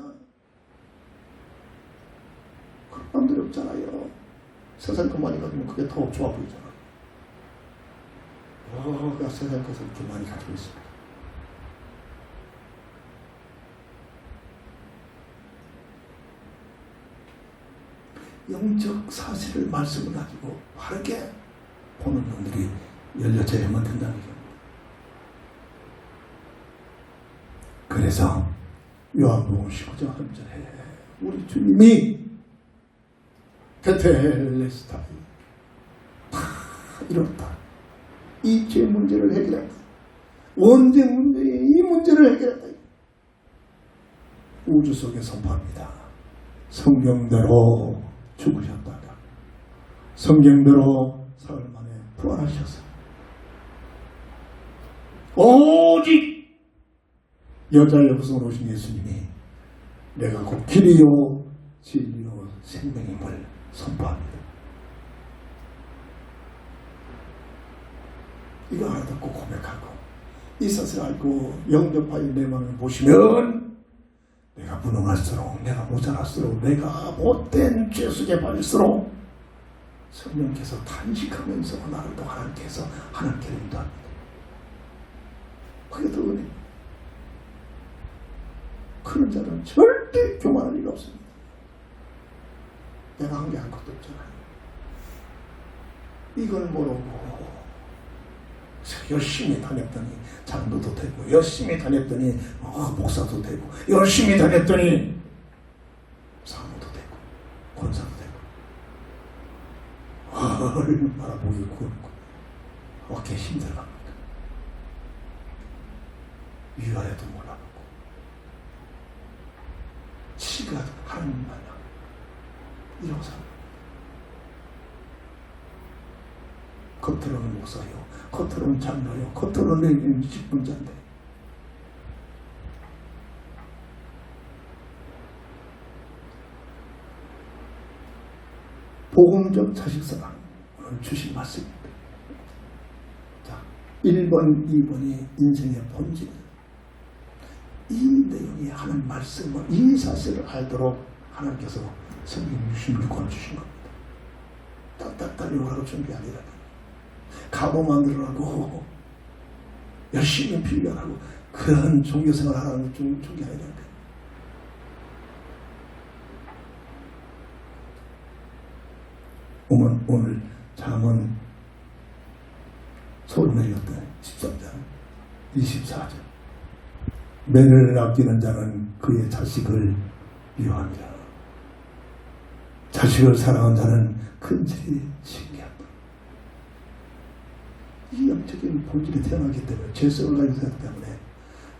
그런 사람들이 없잖아요. 세상 것만이 가지면 그게 더 좋아 보이잖아요. 뭐가 세상 것을 이렇게 많이 가지고 있습니다. 영적 사실을 말씀을 가지고 바르게 보는 눈들이 열려져야만 된다는 얘기입니다. 그래서 요한복음 19장 3절에 우리 주님이 테텔레스타이 다 이뤘다. 이 죄 문제를 해결했다. 원죄 문제의 이 문제를 해결했다. 우주 속에 선포합니다. 성경대로 죽으셨다가 성경대로 사흘 만에 부활하셨어. 오직 여자의 후손으로 오신 예수님이 내가 곧 길이요 진리요 생명임을 선포합니다. 이거 하나 듣고 고백하고 이 사실을 알고 영접하여 내 마음에 보시면 내가 무능할수록 내가 모자랄수록 내가 못된 죄 속에 빠질수록 성령께서 탄식하면서 나를 또 하나님께서 하나님께 인도합니다. 그게 더 은혜. 그런 자는 절대 교만할 일 없습니다. 내가 한 게 아무것도 없잖아요. 이걸 모르고 열심히 다녔더니 장로도 되고 열심히 다녔더니 목사도 되고 열심히 다녔더니 사모도 되고 권사도 되고 얼마나 목이 굵고 어깨 힘들어갑니까? 위아래도 몰라보고 치가 하나님 마냥 이러고 삽니다. 겉으로는 목사요, 겉으로는 장로요, 겉으로는 직분자인데 복음적 자식사랑 오늘 주신 말씀입니다. 자, 1번, 2번이 인생의 본질입니다. 이 내용이 하는 말씀을 이 사실을 알도록 하나님께서 성경 66권 주신 겁니다. 딱딱딱 요하고 준비 아니라 가보 만들으라고 열심히 필요하고 그런 종교생활 하라는 종교 아니라 오늘 잠언 소름을 읽었던 13장 24절 매를 아끼는 자는 그의 자식을 미워합니다. 자식을 사랑하는 자는 근질이 신기하다. 이 영적인 본질이 태어나기 때문에 죄성을 가지고 있기 때문에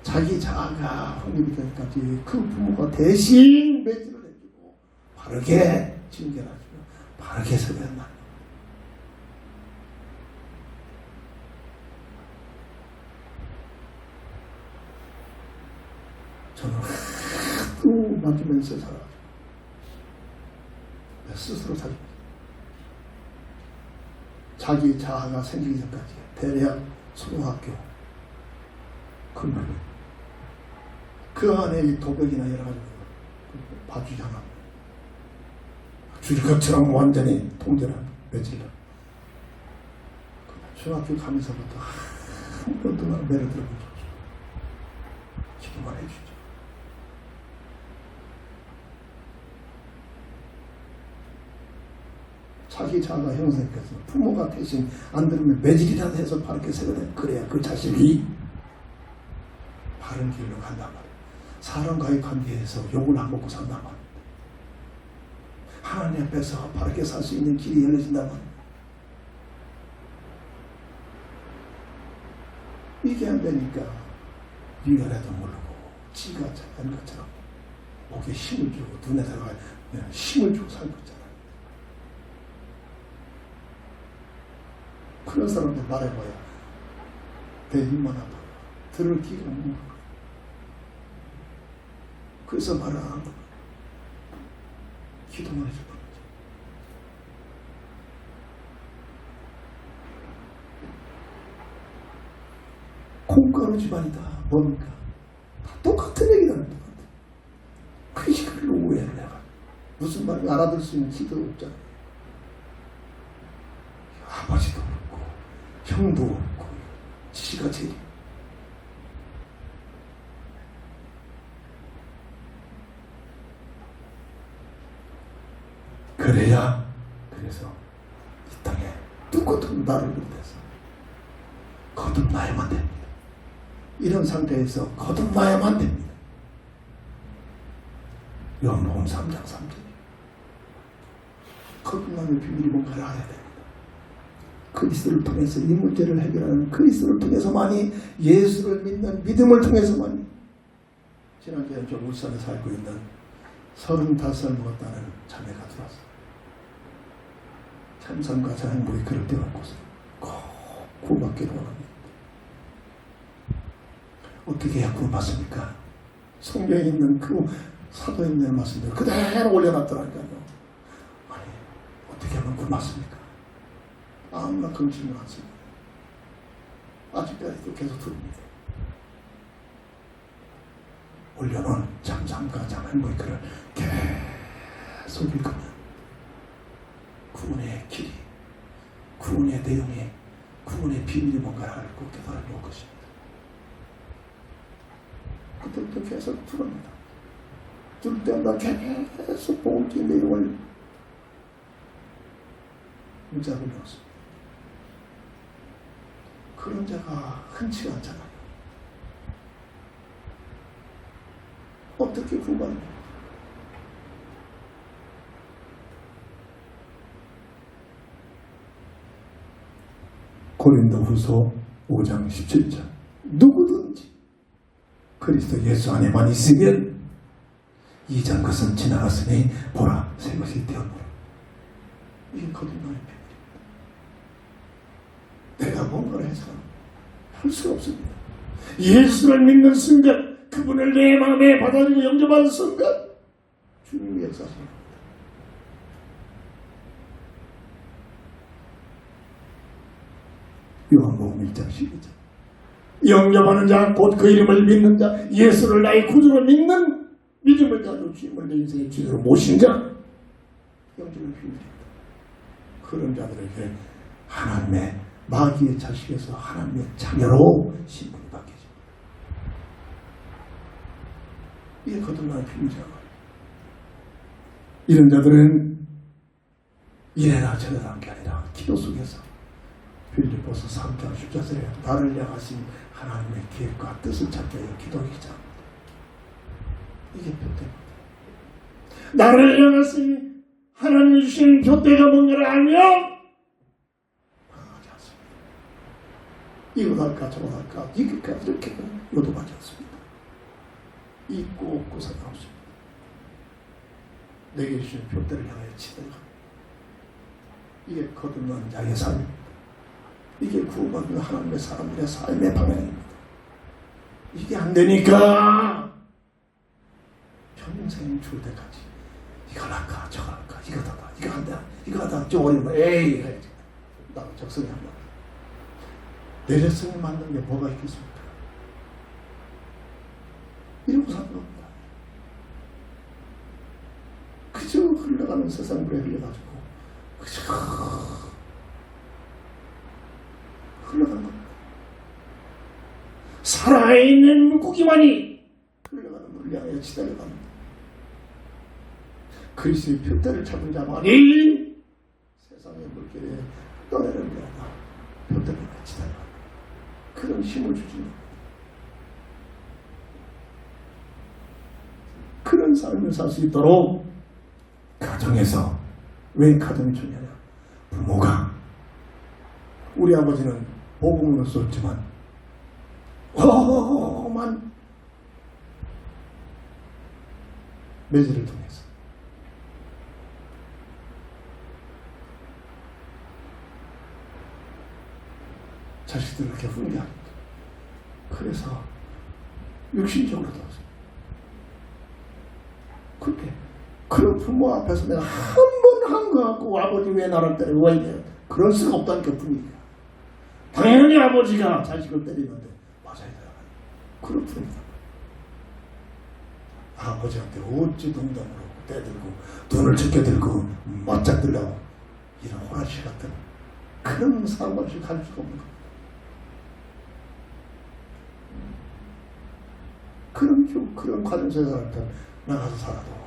자기 자아가 확립이 될 때까지 그 부모가 대신 매질을 해주고 바르게 징계해주고 바르게 세워야 저는 하도 맞으면서 살아가지고 스스로 살고 자기 자아가 생기기 전까지 대략 초등학교 그 안에 이 도벽이나 여러 가지 봐주잖아. 줄것처럼 완전히 통제를 매질러. 중학교 가면서부터 한 번도 매를 들어본 적 없어. 기도만 해주죠. 자기 자아가 형성해서 부모가 대신 안 들으면 매질이라도 해서 바르게 세워야 그래야 그 자식이 바른 길로 간단 말이야. 사람과의 관계에서 욕을 안 먹고 산단 말이야. 하나님 앞에서 바르게 살 수 있는 길이 열려진단 말이야. 이게 안 되니까 위아래도 모르고 지가 잘한 것처럼 목에 힘을 주고 눈에다가 힘을 주고 살고 있잖아. 그런 사람들 말해봐야 내 입만 아파요. 들을 귀가 없는 거야. 그래서 말을 안 하는 거야. 기도만 해줄 거야. 콩가루 집안이다. 뭡니까? 다 똑같은 얘기라는 거야. 그걸로 오해를 해가. 무슨 말을 알아들 수 있는 기도 없잖아. 아버지도 없고 형도 없고 지가 제일 그래서 이 땅에 누구도 나를 위해서 거듭나야만 됩니다. 이런 상태에서 거듭나야만 됩니다. 요한복음 3장 3절. 거듭남의 비밀이 뭔가를 알아야 됩니다. 그리스도를 통해서 이 문제를 해결하는, 그리스도를 통해서만이, 예수를 믿는 믿음을 통해서만이. 지난주에 저 울산에 살고 있는 35살 먹었다는 자매가 들어왔어요. 참선과 자행복이 그럴 때 갖고서 꼭 구원받기를 원합니다. 어떻게 해야 구원받습니까? 성경에 있는 그 사도행전의 말씀들 그대로 올려놨더라니까요. 아니, 어떻게 하면 구원받습니까? 아무나 그런 질문 않습니다. 아직까지도 계속 들립니다. 올려놓은 참상과 자행복이 그를 계속 읽으면 구원의 길이, 구원의 내용이, 구원의 비밀이 뭔가를 알고 깨달아 볼 것입니다. 그때부터 계속 들읍니다. 들을 때마다 계속 복음적인 내용을 문자로 배웠습니다. 그런 자가 흔치가 않잖아요. 어떻게 구원합니까? 고린도후서 5장 17절. 누구든지 그리스도 예수 안에만 있으면 이전 것은 지나갔으니 보라 새 것이 되었노라. 이게 거듭남의 비밀입니다. 내가 뭔가를 해서 할 수가 없습니다. 예수를 믿는 순간, 그분을 내 마음에 받아들이고 영접하는 순간 주님이 역사하십니다. 요한복음 1장 12절. 영접하는 자, 곧 그 이름을 믿는 자, 예수를 나의 구주로 믿는 믿음을 가지고 주님을 내 인생의 주주로 모신 자, 영접을 비밀입니다. 그런 자들에게 하나님의 마귀의 자식에서 하나님의 자녀로 신분이 바뀌죠. 이게 거듭남의 비밀이라고 말이에요. 이런 자들은 이래라 저래라 한 게 아니라 기도 속에서 빌립보서 3장 14절에 나를 향하신 하나님의 계획과 뜻을 찾기 위해 기도하기 시작합니다. 이게 표대입니다. 나를 향하신 하나님이 주신 표대가 뭔가를 알면 방황하지 않습니다. 이거 할까 저거 할까 이길까 이렇게 요동하지 않습니다. 있고 없고 상관없습니다. 내게 주신 표대를 향하여 치달갑니다. 이게 거듭난 자의 삶입니다. 이게 구원받는 하나님의 사람들의 삶의 방향입니다. 이게 안 되니까 평생 줄 때까지 이걸 할까 저걸 할까 이거 하다 이거 한다 이거 하다 좀 어려워 에이 해야지. 나도 적성이 안 맞아. 내 적성에 맞는 게 뭐가 있겠습니까? 이러고 사는 겁니다. 그저 흘러가는 세상 물에 흘려가지고 그저 흘러가는 겁니다. 살아있는 물고기만이 흘러가는 물을 향해 치달려갑니다. 그리스도의 표대를 잡은 자만이 세상의 물길에 떠내려갑니다. 표대를 치달려갑니다. 그런 힘을 주십니다. 그런 삶을 살 수 있도록 가정에서, 왜 가정이 중요하냐? 부모가, 우리 아버지는 복음으로 썼지만 험한 매질을 통해서 자식들을 이렇게 훈계합니다. 그래서 육신적으로도 그렇게 그런 부모 앞에서 내가 한 번 한 거 같고 아버지 왜 나를 때려 왜 이래 그럴 수가 없다는 게 분위기야. 당연히 아버지가 자식을 때리는데 맞아야 돼요. 그렇습니다. 아버지한테 어찌 농담으로 때들고 돈을 지켜들고 맞짱들라고 이런 호라시 같은 그런 사고방식 할 수가 없는 겁니다. 그런 과정에서 나가서 살아도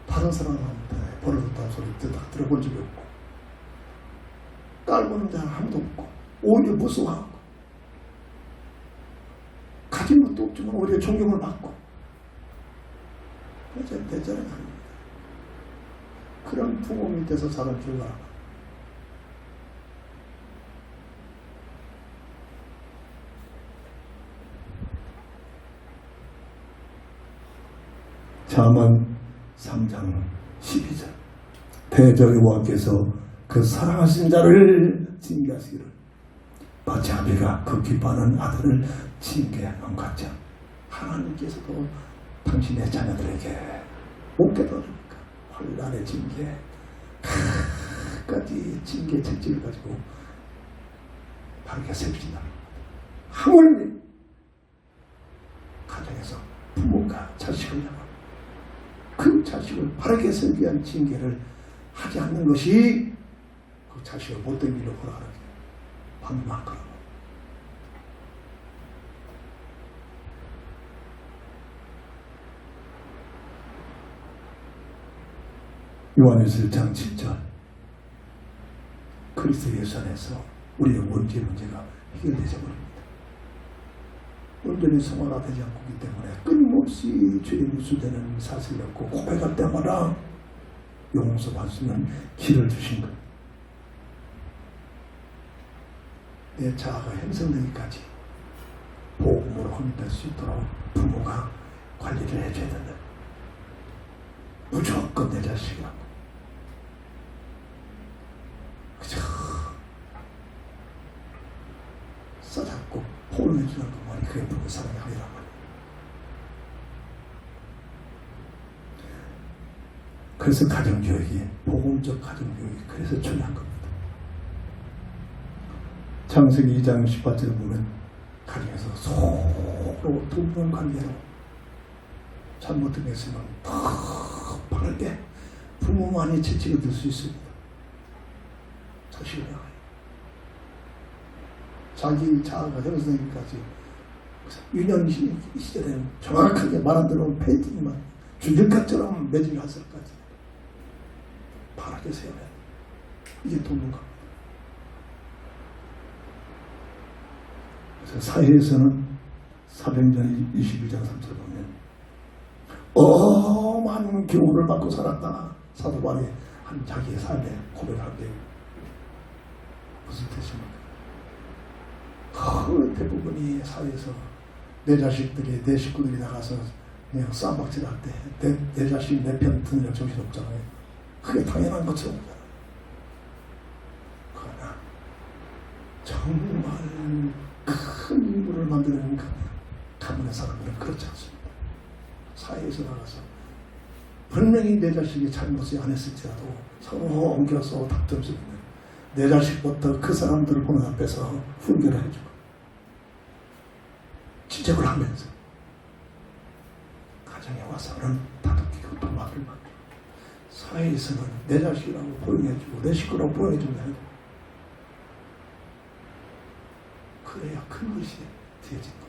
다른 사람한테 벌어졌다는 소리 들어본 적이 없고 깔보는 데는 아무도 없고 오히려 무서워하고 가진 것도 없지만 오히려 존경을 받고 그저 대전은 아닙니다. 그런 부모 밑에서 자란 줄 알아. 잠언 3장 12절 대저 여호와께서 그 사랑하신 자를 징계하시기를 마치 아비가 그 기뻐하는 아들을 징계한 같죠. 하나님께서도 당신의 자녀들에게 못 깨달으니까 환난의 징계 끝까지 징계 책지를 가지고 바르게 세우신다. 하물며 가정에서 부모가 자식을 향하고 그 자식을 바르게 세우기 위한 징계를 하지 않는 것이 그 자식을 못된 길로 걸어가는 방망 거라고. 요한일서 1장 7절 그리스도 예수 안에서 우리의 원죄 문제가 해결되어 버립니다. 온전히 성화가 되지 않고 있기 때문에 끊임없이 죄에 누수되는 사슬이었고 고백할 때마다 용서 받을 수 있는 길을 주신 것. 내 자아가 형성되기까지 복음으로 혼입될 수 있도록 부모가 관리를 해줘야 된다. 무조건 내 자식이라고. 그저 싸잡고 포용해주는 것만이 그게 부모 사랑의 아니란 말이야. 그래서 가정교육이 복음적 가정교육이 그래서 중요한 겁니다. 창세기 2장 18절을 보면 가정에서 서로 동등한 관계로 잘못된 게 있으면 더 바르게 부모만이 채찍을 들 수 있습니다. 자식을 향하여 자기 자아가 형성되기까지 유년 시절에는 정확하게 말 안 들어온 페이팅만 주들갓처럼 매질 하설까지 바르게 세워야 돼. 이게 돕는 겁니다. 그래서 사회에서는 사도행전 22장 3절 보면 엄한 교훈을 받고 살았다. 사도 바울이 한 자기의 삶에 고백하는데 무슨 뜻입니까? 그 대부분이 사회에서 내 자식들이 내 식구들이 나가서 그냥 쌈박질 할 때 내 자식 내 편 드느라 정신없잖아요. 그게 당연한 것처럼 그러나 정말 큰 인물을 만드는 가문의 사람들은 그렇지 않습니다. 사회에서 나가서 분명히 내 자식이 잘못을 안 했을지라도 서로 엉겨서 다툼 속에는 내 자식부터 그 사람들을 보는 앞에서 훈계를 해주고 지적을 하면서 가정에 와서는 다독이고 도마를 만들고 사회에서는 내 자식이라고 보여주고 내 식구라고 보여주면 그래야 큰 것이 되어진 겁니다.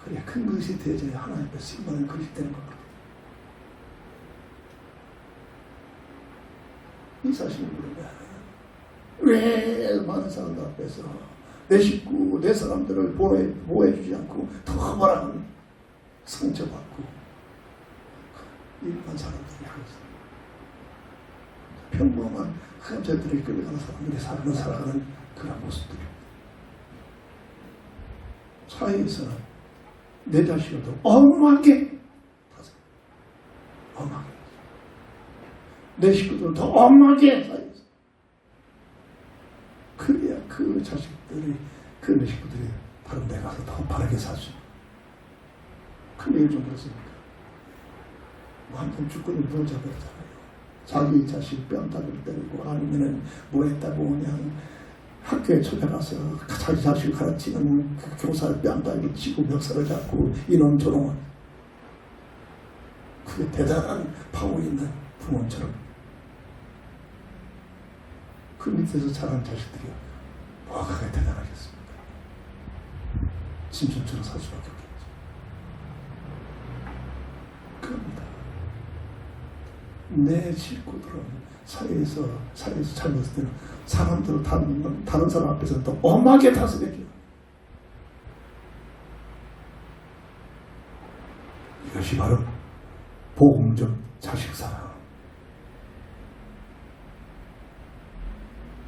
그래야 큰 것이 되어져야 하나님 앞에 쓰임받는 것이 되는 겁니다. 이 사실을 모르면 왜 많은 사람들 앞에서 내 식구, 내 사람들을 보호해주지 않고 더 말하는 상처받고 일반 사람들이 하겠습니다. 평범한 흑암자들이 끌려가는 사람들이 살아가는 그런 모습들입니다. 사회에서는 내 자식을 더 엄하게 다스려. 엄하게. 내 식구들 더 엄하게 사회에서. 그래야 그 자식들이, 그 내 식구들이 다른 데 가서 더 바르게 살 수 있는. 근데 요즘 그렇습니까? 완전 주권을 무너져버리잖아요. 자기 자식 뺨따구를 때리고 아니면은 뭐 했다고 그냥 학교에 초대가서 자기 자식을 가르치는 그 교사를 뺨따구를 치고 멱살을 잡고 이놈저놈 그게 대단한 파워 있는 부모처럼 그 밑에서 자란 자식들이 뭐가 그게 대단하겠습니까? 짐승처럼 살 수밖에 없겠죠. 그럽니다. 내 식구들은 사회에서 잘못했을 때는 사람들을 다른 사람 앞에서 또 엄하게 다스려줘요. 이것이 그것이 바로 복음적 자식사랑.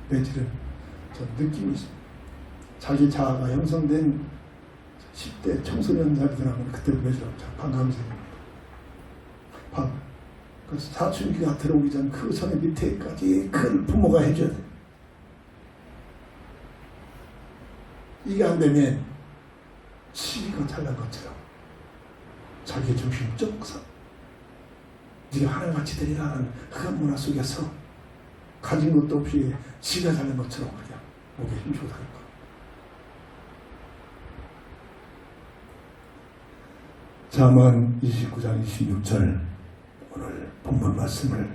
내지는 전 느낌이 있습니다. 자기 자아가 형성된 10대 청소년자들하고는 그때 매주라고 참 반가운 생각입니다. 그래서 사춘기가 들어오기 전 그 전에 밑에까지 큰 부모가 해줘야 돼. 이게 안 되면 시비가 잘난 것처럼 자기 중심적 네가 하나같이 되리라는 흑암 문화 속에서 가진 것도 없이 지가 잘난 것처럼 그냥 목에 힘주고 다닐 거. 잠언 29장 26절 오늘 본문 말씀을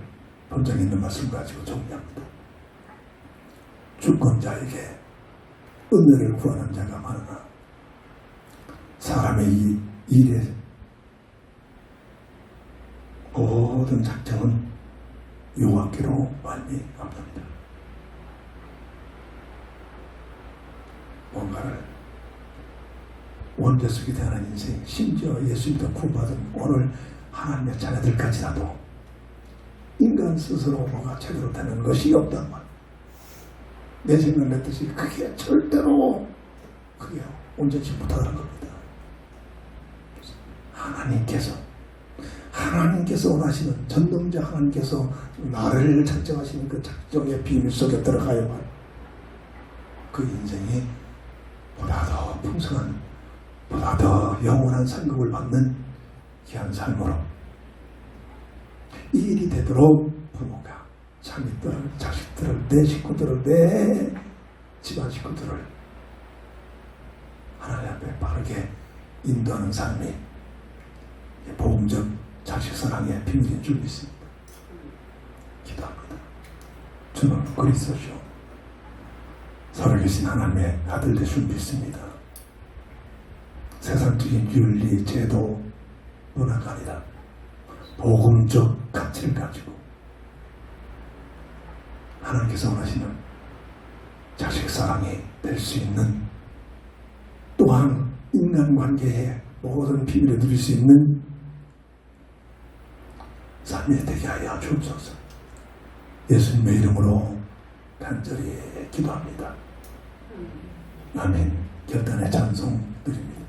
본장에 있는 말씀 가지고 정리합니다. 주권자에게 은혜를 구하는 자가 많으나 사람의 이 일에 모든 작정은 여호와께로 말미암습니다. 뭔가를 원죄 속에 대한 인생, 심지어 예수님도 구원받은 오늘 하나님의 자녀들까지라도 인간 스스로 뭐가 제대로 되는 것이 없단 말. 내 생각 냈듯이 그게 절대로 그게 온전치 못하다는 겁니다. 하나님께서 원하시는 전능자 하나님께서 나를 작정하시는 그 작정의 비밀 속에 들어가야만 그 인생이 보다 더 풍성한, 보다 더 영원한 상급을 받는 귀한 삶으로 이 일이 되도록 부모가 자녀들을, 자식들을, 내 식구들을, 내 집안 식구들을 하나님 앞에 바르게 인도하는 삶이 복음적 자식사랑의 비밀인 줄 믿습니다. 기도합니다. 주는 그리스도시오 살아계신 하나님의 아들 되신 믿습니다. 세상적인 윤리, 제도, 문화가 아니라 복음적 가치를 가지고 하나님께서 원하시는 자식사랑이 될 수 있는, 또한 인간관계의 모든 비밀을 누릴 수 있는 삶이 되게 하여 주옵소서. 예수님의 이름으로 간절히 기도합니다. 아멘. 결단의 찬송 드립니다.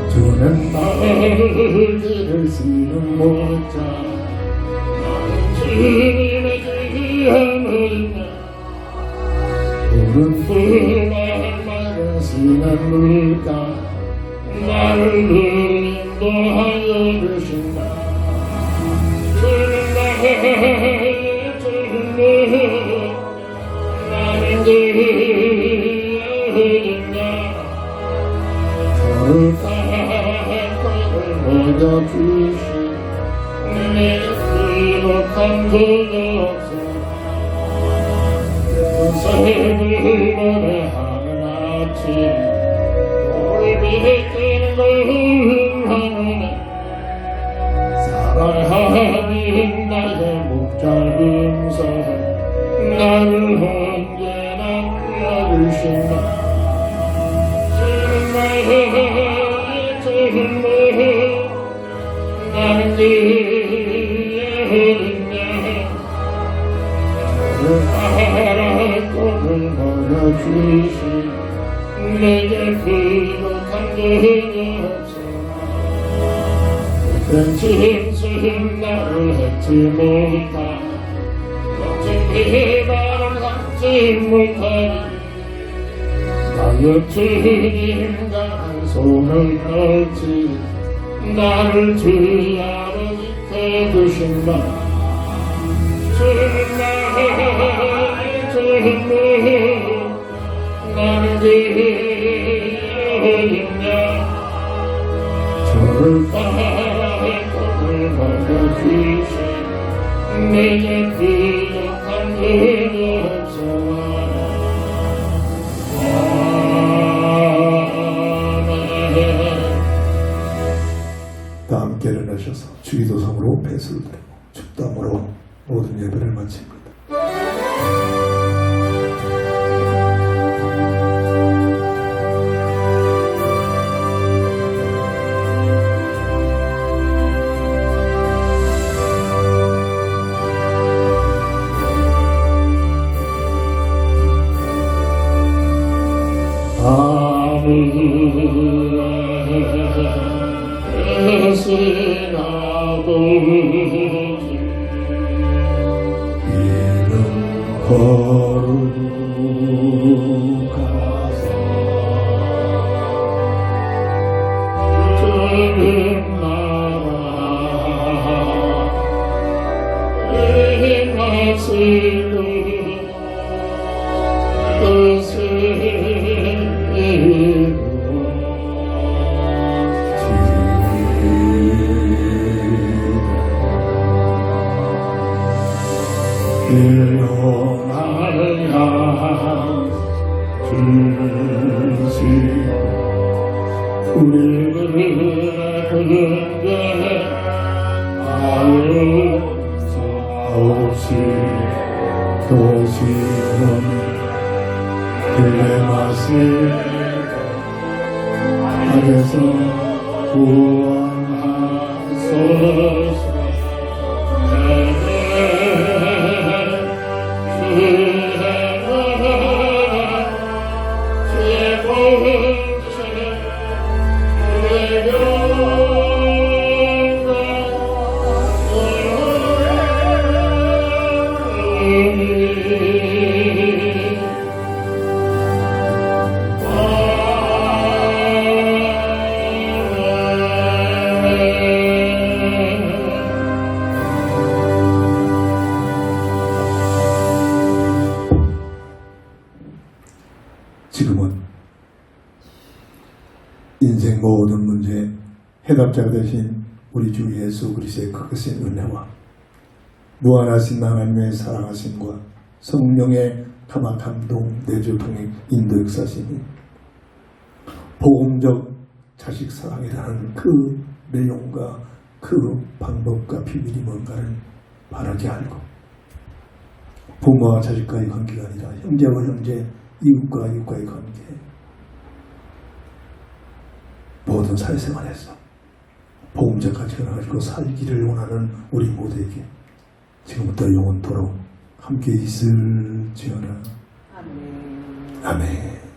주는 나를 들으시는 모자 나는 주님의 귀함을 푸른 불만 맑으시는 물가 나를 인도하여 주신다. 주는 나의 주님 나는 그의 흐린다. 저를 따라 먹여주신 내 부족한 것 없어 삶을 노래하는 아침 돌비 뛰는 걸 흥하네. 사랑하는 나의 목자금서 나를 언제나 불러주신다. 주는 나의 주님 나는 그의 흐린다. 저를 꿈을 먹여주신 내게 부족한 게 없어 큰 짐승 나를 해치 못하 멋진 비바람 삼지 못하니 나의 주님과 한 손을 펼치 나를 주 아버지께 두신다. 주는 나의 주님 나는 그의 어린자. 저를 따라 꿈을 먹여주신 내게 부족한 게 없어. 다 함께 일어나셔서 주기도성으로 배수를 드리고 모든 예배를 마칩니다. 이름 거룩하사 주님 나라 행하시는 일어나야 주시 우리를 그게 아옵시 도시는 그의 맛을 하에서 구원하소서 지금은 인생 모든 문제 해답자가 되신 우리 주 예수 그리스도의 크신 은혜와 무한하신 하나님의 사랑하심과 성령의 감화 감동 내주 통해 인도 역사심이 복음적 자식 사랑이라는 그 내용과 그 방법과 비밀이 뭔가를 바라게 알고 부모와 자식과의 관계가 아니라 형제와 형제 이웃과 이웃과의 관계 모든 사회생활에서 복음적 가치를 가지고 살기를 원하는 우리 모두에게 지금부터 영원토록 함께 있을지어라. 아멘. 아멘.